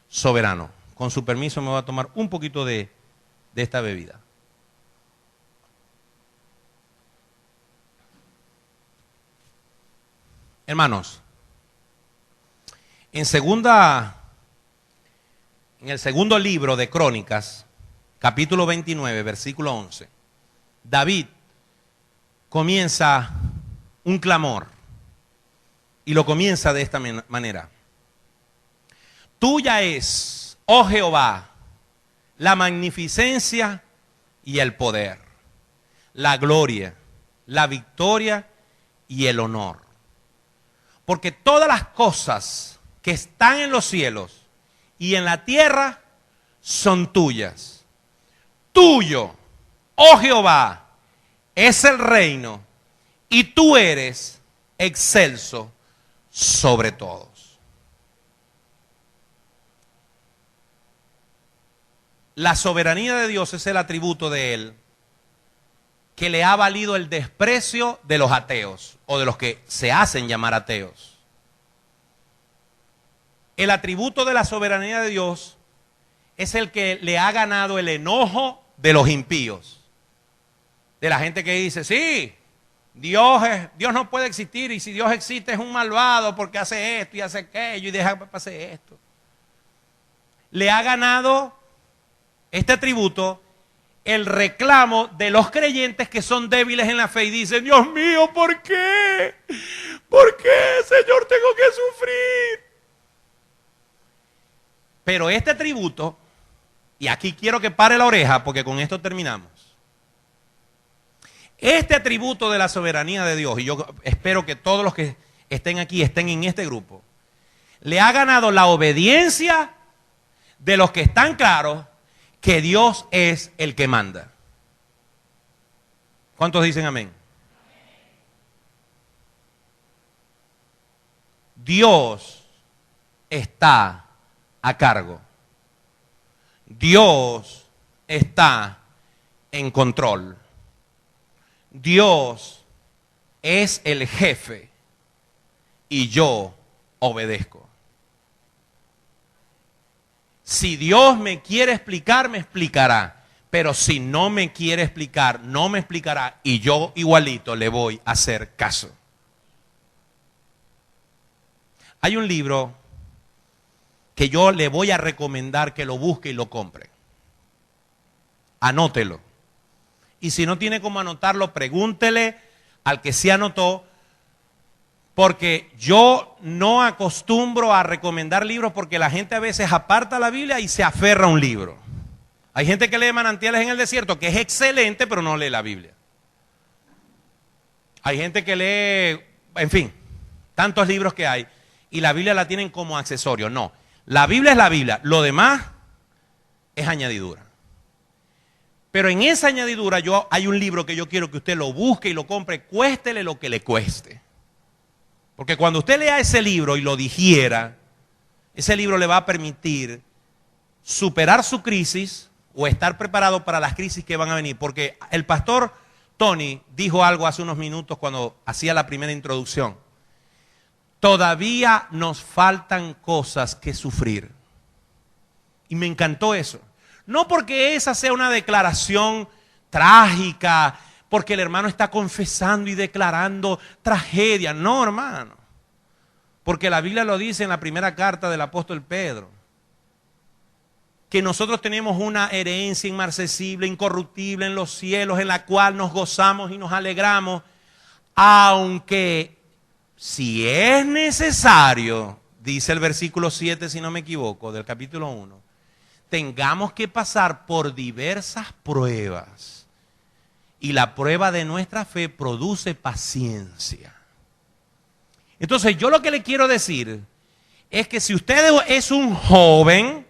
Speaker 3: soberano. Con su permiso me voy a tomar un poquito de esta bebida. Hermanos, en el segundo libro de Crónicas, capítulo 29, versículo 11, David comienza un clamor y lo comienza de esta manera. Tuya es, oh Jehová, la magnificencia y el poder, la gloria, la victoria y el honor. Porque todas las cosas que están en los cielos y en la tierra son tuyas. Tuyo, oh Jehová, es el reino y tú eres excelso sobre todos. la soberanía de Dios es el atributo de Él que le ha valido el desprecio de los ateos o de los que se hacen llamar ateos. El atributo de la soberanía de Dios es el que le ha ganado el enojo de los impíos. De la gente que dice, sí, Dios no puede existir, y si Dios existe es un malvado porque hace esto y hace aquello y deja que pase esto. Le ha ganado este atributo el reclamo de los creyentes que son débiles en la fe y dicen, Dios mío, ¿por qué? ¿Por qué, Señor, tengo que sufrir? Pero este atributo, y aquí quiero que pare la oreja porque con esto terminamos. Este atributo de la soberanía de Dios, y yo espero que todos los que estén aquí estén en este grupo, le ha ganado la obediencia de los que están claros que Dios es el que manda. ¿Cuántos dicen amén? Dios está a cargo. Dios está en control. Dios es el jefe y yo obedezco. Si Dios me quiere explicar, me explicará. Pero si no me quiere explicar, no me explicará. Y yo igualito le voy a hacer caso. Hay un libro que yo le voy a recomendar que lo busque y lo compre. Anótelo. Y si no tiene cómo anotarlo, pregúntele al que sí anotó. Porque yo no acostumbro a recomendar libros porque la gente a veces aparta la Biblia y se aferra a un libro. Hay gente que lee Manantiales en el Desierto, que es excelente, pero no lee la Biblia. Hay gente que lee, en fin, tantos libros que hay, y la Biblia la tienen como accesorio. No, la Biblia es la Biblia, lo demás es añadidura. Pero en esa añadidura hay un libro que yo quiero que usted lo busque y lo compre, cuéstele lo que le cueste. Porque cuando usted lea ese libro y lo digiera, ese libro le va a permitir superar su crisis o estar preparado para las crisis que van a venir. Porque el pastor Tony dijo algo hace unos minutos cuando hacía la primera introducción. Todavía nos faltan cosas que sufrir. Y me encantó eso. No porque esa sea una declaración trágica, porque el hermano está confesando y declarando tragedia. No, hermano. Porque la Biblia lo dice en la primera carta del apóstol Pedro. Que nosotros tenemos una herencia inmarcesible, incorruptible en los cielos, en la cual nos gozamos y nos alegramos. Aunque si es necesario, dice el versículo 7, si no me equivoco, del capítulo 1, tengamos que pasar por diversas pruebas. Y la prueba de nuestra fe produce paciencia. Entonces, yo lo que le quiero decir es que si usted es un joven,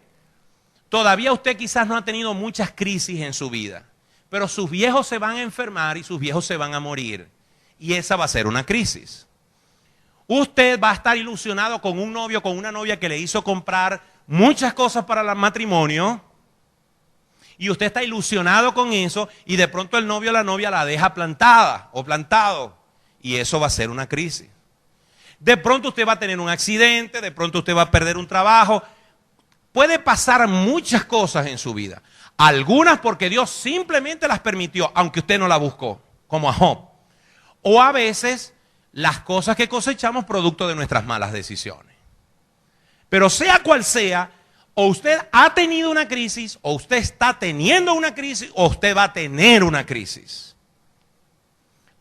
Speaker 3: todavía usted quizás no ha tenido muchas crisis en su vida. Pero sus viejos se van a enfermar y sus viejos se van a morir. Y esa va a ser una crisis. Usted va a estar ilusionado con un novio, con una novia que le hizo comprar muchas cosas para el matrimonio. Y usted está ilusionado con eso y de pronto el novio o la novia la deja plantada o plantado. Y eso va a ser una crisis. De pronto usted va a tener un accidente, de pronto usted va a perder un trabajo. Puede pasar muchas cosas en su vida. Algunas porque Dios simplemente las permitió, aunque usted no las buscó, como a Job. O a veces las cosas que cosechamos producto de nuestras malas decisiones. Pero sea cual sea, o usted ha tenido una crisis, o usted está teniendo una crisis, o usted va a tener una crisis.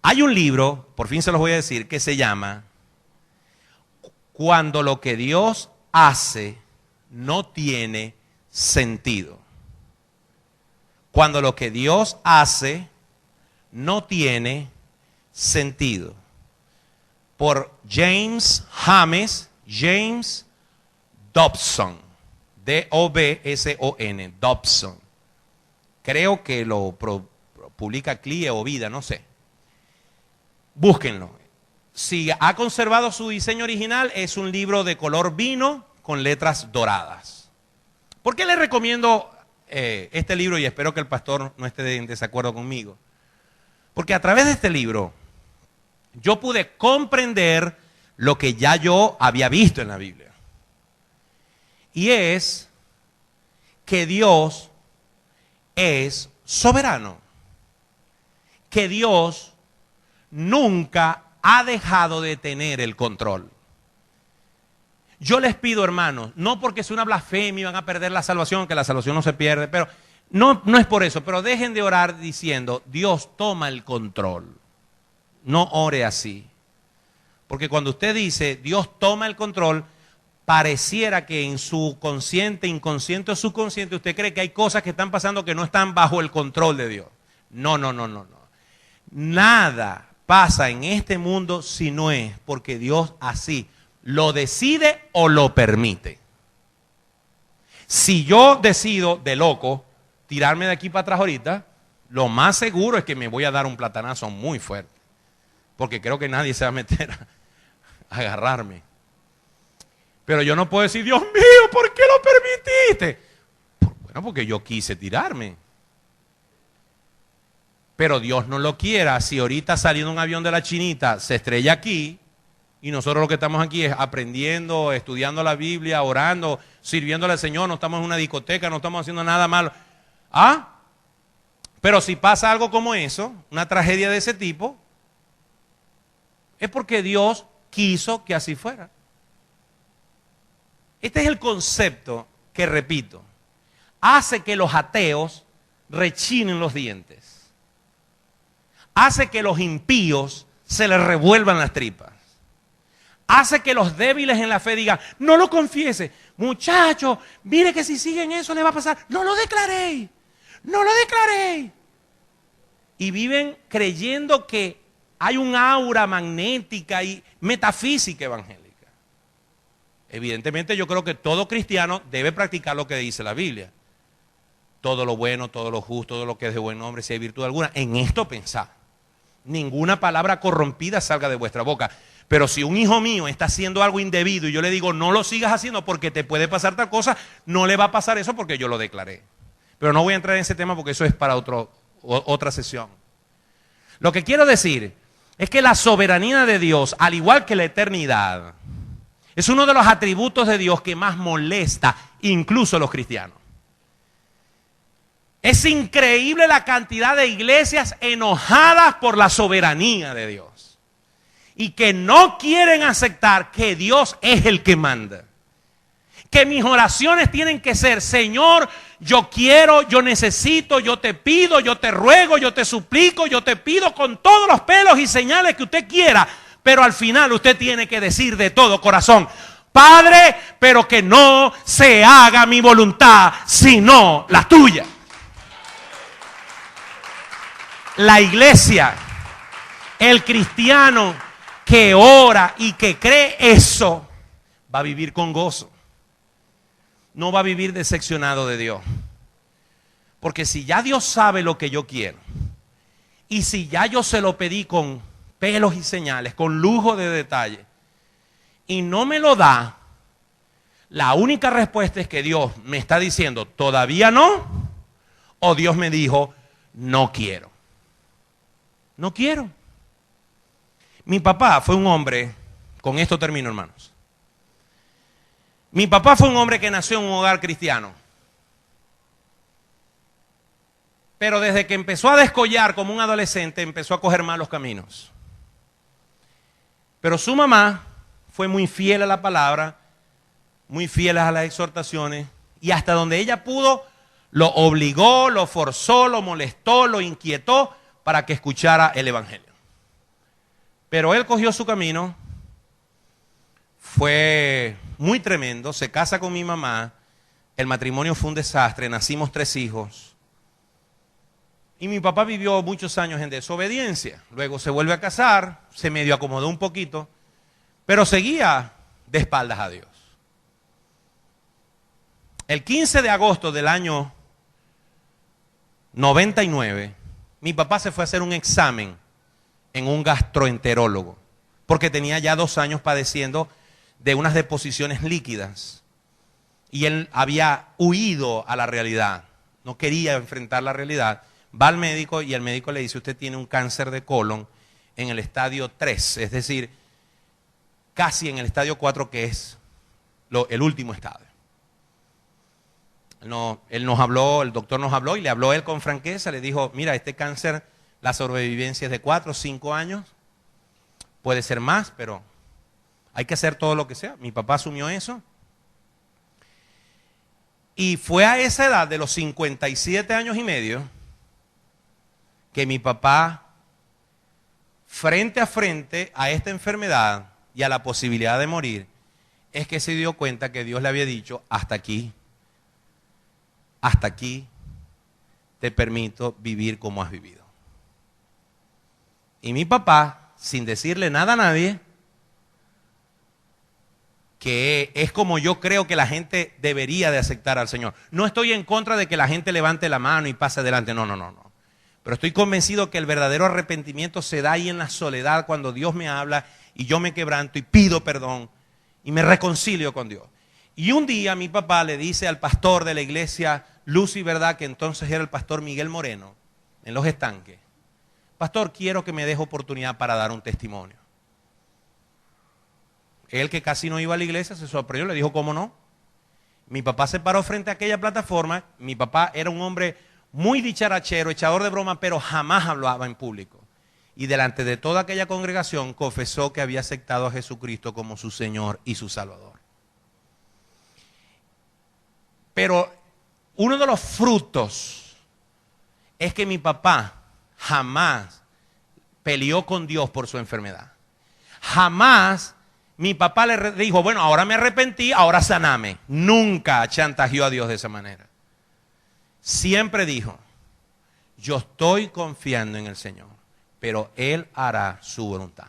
Speaker 3: Hay un libro, por fin se los voy a decir, que se llama Cuando lo que Dios hace no tiene sentido. Cuando lo que Dios hace no tiene sentido. Por James Dobson. D-O-B-S-O-N, Dobson. Creo que lo publica Clie o Vida, no sé. Búsquenlo. Si ha conservado su diseño original, es un libro de color vino con letras doradas. ¿Por qué les recomiendo este libro y espero que el pastor no esté en desacuerdo conmigo. Porque a través de este libro yo pude comprender lo que ya yo había visto en la Biblia. Y es que Dios es soberano. Que Dios nunca ha dejado de tener el control. Yo les pido, hermanos, no porque es una blasfemia y van a perder la salvación, que la salvación no se pierde, pero no es por eso, pero dejen de orar diciendo, Dios toma el control. No ore así. Porque cuando usted dice, Dios toma el control, pareciera que en su consciente, inconsciente o subconsciente, usted cree que hay cosas que están pasando que no están bajo el control de Dios. No. Nada pasa en este mundo si no es porque Dios así lo decide o lo permite. Si yo decido de loco tirarme de aquí para atrás ahorita, lo más seguro es que me voy a dar un platanazo muy fuerte. Porque creo que nadie se va a meter a agarrarme. Pero yo no puedo decir, Dios mío, ¿por qué lo permitiste? Bueno, porque yo quise tirarme. Pero Dios no lo quiera. Si ahorita saliendo un avión de la chinita se estrella aquí, y nosotros lo que estamos aquí es aprendiendo, estudiando la Biblia, orando, sirviéndole al Señor, no estamos en una discoteca, no estamos haciendo nada malo. Pero si pasa algo como eso, una tragedia de ese tipo, es porque Dios quiso que así fuera. Este es el concepto que, repito, hace que los ateos rechinen los dientes. Hace que los impíos se les revuelvan las tripas. Hace que los débiles en la fe digan, no lo confiese. Muchachos, mire que si siguen eso le va a pasar. No lo declaré. Y viven creyendo que hay un aura magnética y metafísica evangélica. Evidentemente yo creo que todo cristiano debe practicar lo que dice la Biblia. Todo lo bueno, todo lo justo, todo lo que es de buen nombre, si hay virtud alguna. En esto pensad. Ninguna palabra corrompida salga de vuestra boca. Pero si un hijo mío está haciendo algo indebido y yo le digo, no lo sigas haciendo porque te puede pasar tal cosa, no le va a pasar eso porque yo lo declaré. Pero no voy a entrar en ese tema porque eso es para otra sesión. Lo que quiero decir es que la soberanía de Dios, al igual que la eternidad, es uno de los atributos de Dios que más molesta incluso a los cristianos. Es increíble la cantidad de iglesias enojadas por la soberanía de Dios y que no quieren aceptar que Dios es el que manda. Que mis oraciones tienen que ser, Señor, yo quiero, yo necesito, yo te pido, yo te ruego, yo te suplico, yo te pido con todos los pelos y señales que usted quiera. Pero al final usted tiene que decir de todo corazón, Padre, pero que no se haga mi voluntad, sino la tuya. La iglesia, el cristiano que ora y que cree eso, va a vivir con gozo. No va a vivir decepcionado de Dios. Porque si ya Dios sabe lo que yo quiero, y si ya yo se lo pedí con pelos y señales, con lujo de detalle, y no me lo da, la única respuesta es que Dios me está diciendo, todavía no, o Dios me dijo, no quiero. No quiero. Mi papá fue un hombre, con esto termino, hermanos. Mi papá fue un hombre que nació en un hogar cristiano. Pero desde que empezó a descollar como un adolescente, empezó a coger malos caminos. Pero su mamá fue muy fiel a la palabra, muy fiel a las exhortaciones, y hasta donde ella pudo, lo obligó, lo forzó, lo molestó, lo inquietó para que escuchara el evangelio. Pero él cogió su camino, fue muy tremendo, se casa con mi mamá, el matrimonio fue un desastre, nacimos 3 hijos. Y mi papá vivió muchos años en desobediencia. Luego se vuelve a casar, se medio acomodó un poquito, pero seguía de espaldas a Dios. El 15 de agosto del año 99, mi papá se fue a hacer un examen en un gastroenterólogo, porque tenía ya 2 años padeciendo de unas deposiciones líquidas. Y él había huido a la realidad. no quería enfrentar la realidad, va al médico y el médico le dice, usted tiene un cáncer de colon en el estadio 3, es decir, casi en el estadio 4, que es el último estadio. No, él nos habló, el doctor nos habló y le habló él con franqueza, le dijo, mira, este cáncer, la sobrevivencia es de 4 o 5 años, puede ser más, pero hay que hacer todo lo que sea. Mi papá asumió eso. Y fue a esa edad de los 57 años y medio que mi papá, frente a frente a esta enfermedad y a la posibilidad de morir, es que se dio cuenta que Dios le había dicho, hasta aquí te permito vivir como has vivido. Y mi papá, sin decirle nada a nadie, que es como yo creo que la gente debería de aceptar al Señor. No estoy en contra de que la gente levante la mano y pase adelante, no. Pero estoy convencido que el verdadero arrepentimiento se da ahí en la soledad, cuando Dios me habla y yo me quebranto y pido perdón y me reconcilio con Dios. Y un día mi papá le dice al pastor de la iglesia Luz y Verdad, que entonces era el pastor Miguel Moreno, en Los Estanques, pastor, quiero que me deje oportunidad para dar un testimonio. Él, que casi no iba a la iglesia, se sorprendió, le dijo, ¿cómo no? Mi papá se paró frente a aquella plataforma. Mi papá era un hombre muy dicharachero, echador de broma, pero jamás hablaba en público. Y delante de toda aquella congregación confesó que había aceptado a Jesucristo como su Señor y su Salvador. Pero uno de los frutos es que mi papá jamás peleó con Dios por su enfermedad. Jamás mi papá le dijo, bueno, ahora me arrepentí, ahora saname. Nunca chantajeó a Dios de esa manera. Siempre dijo, yo estoy confiando en el Señor, pero Él hará su voluntad.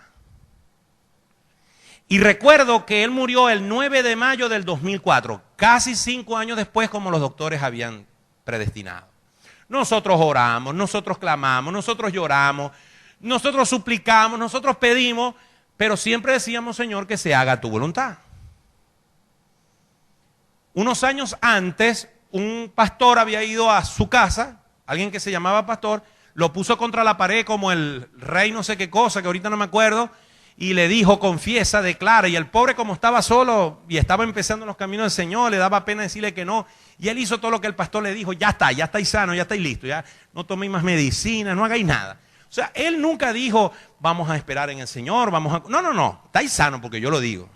Speaker 3: Y recuerdo que Él murió el 9 de mayo del 2004, casi 5 años después, como los doctores habían predestinado. Nosotros oramos, nosotros clamamos, nosotros lloramos, nosotros suplicamos, nosotros pedimos, pero siempre decíamos, Señor, que se haga tu voluntad. Unos años antes, un pastor había ido a su casa, alguien que se llamaba pastor, lo puso contra la pared como el rey no sé qué cosa, que ahorita no me acuerdo, y le dijo, confiesa, declara, y el pobre, como estaba solo y estaba empezando en los caminos del Señor, le daba pena decirle que no, y él hizo todo lo que el pastor le dijo, ya estáis sano, ya estáis listo, ya no toméis más medicina, no hagáis nada. O sea, él nunca dijo, vamos a esperar en el Señor, No, estáis sano porque yo lo digo.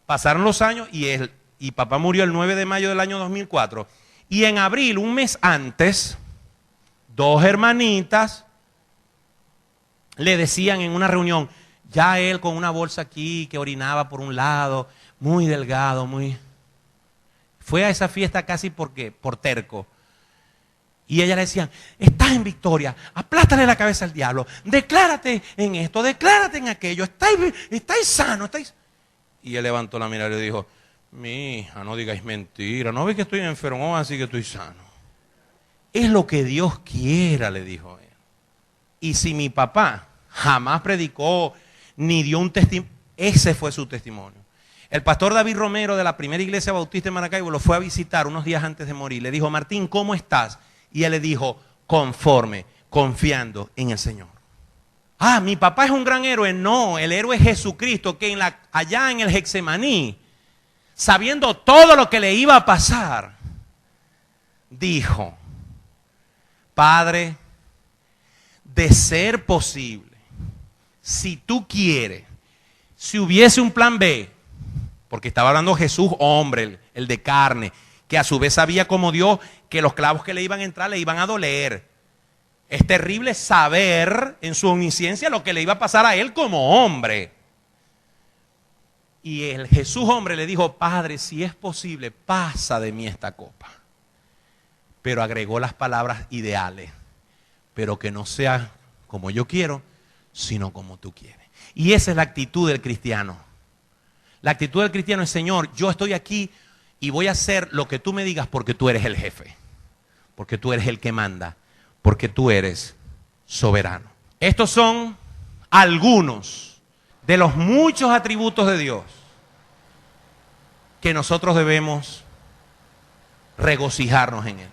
Speaker 3: Pasaron los años y papá murió el 9 de mayo del año 2004. Y en abril, un mes antes, 2 hermanitas le decían en una reunión, ya él con una bolsa aquí que orinaba por un lado, muy delgado, fue a esa fiesta casi por terco. Y ella le decían, estás en victoria, aplástale la cabeza al diablo, declárate en esto, declárate en aquello, estáis sano, estáis... Y él levantó la mirada y le dijo, mi hija, no digáis mentira, no ves que estoy enfermo, así que estoy sano. Es lo que Dios quiera, le dijo él. Y si mi papá jamás predicó ni dio un testimonio, ese fue su testimonio. El pastor David Romero de la primera iglesia bautista en Maracaibo lo fue a visitar unos días antes de morir. Le dijo, Martín, ¿cómo estás? Y él le dijo, conforme, confiando en el Señor. Ah, mi papá es un gran héroe. No, el héroe es Jesucristo, que allá en el Getsemaní, sabiendo todo lo que le iba a pasar, dijo, Padre, de ser posible, si tú quieres, si hubiese un plan B, porque estaba hablando Jesús, hombre, el de carne, que a su vez sabía como Dios que los clavos que le iban a entrar le iban a doler. Es terrible saber en su omnisciencia lo que le iba a pasar a él como hombre. Y el Jesús hombre le dijo, Padre, si es posible, pasa de mí esta copa. Pero agregó las palabras ideales, pero que no sea como yo quiero, sino como tú quieres. Y esa es la actitud del cristiano. La actitud del cristiano es, Señor, yo estoy aquí y voy a hacer lo que tú me digas porque tú eres el jefe, porque tú eres el que manda, porque tú eres soberano. Estos son algunos de los muchos atributos de Dios que nosotros debemos
Speaker 2: regocijarnos en Él.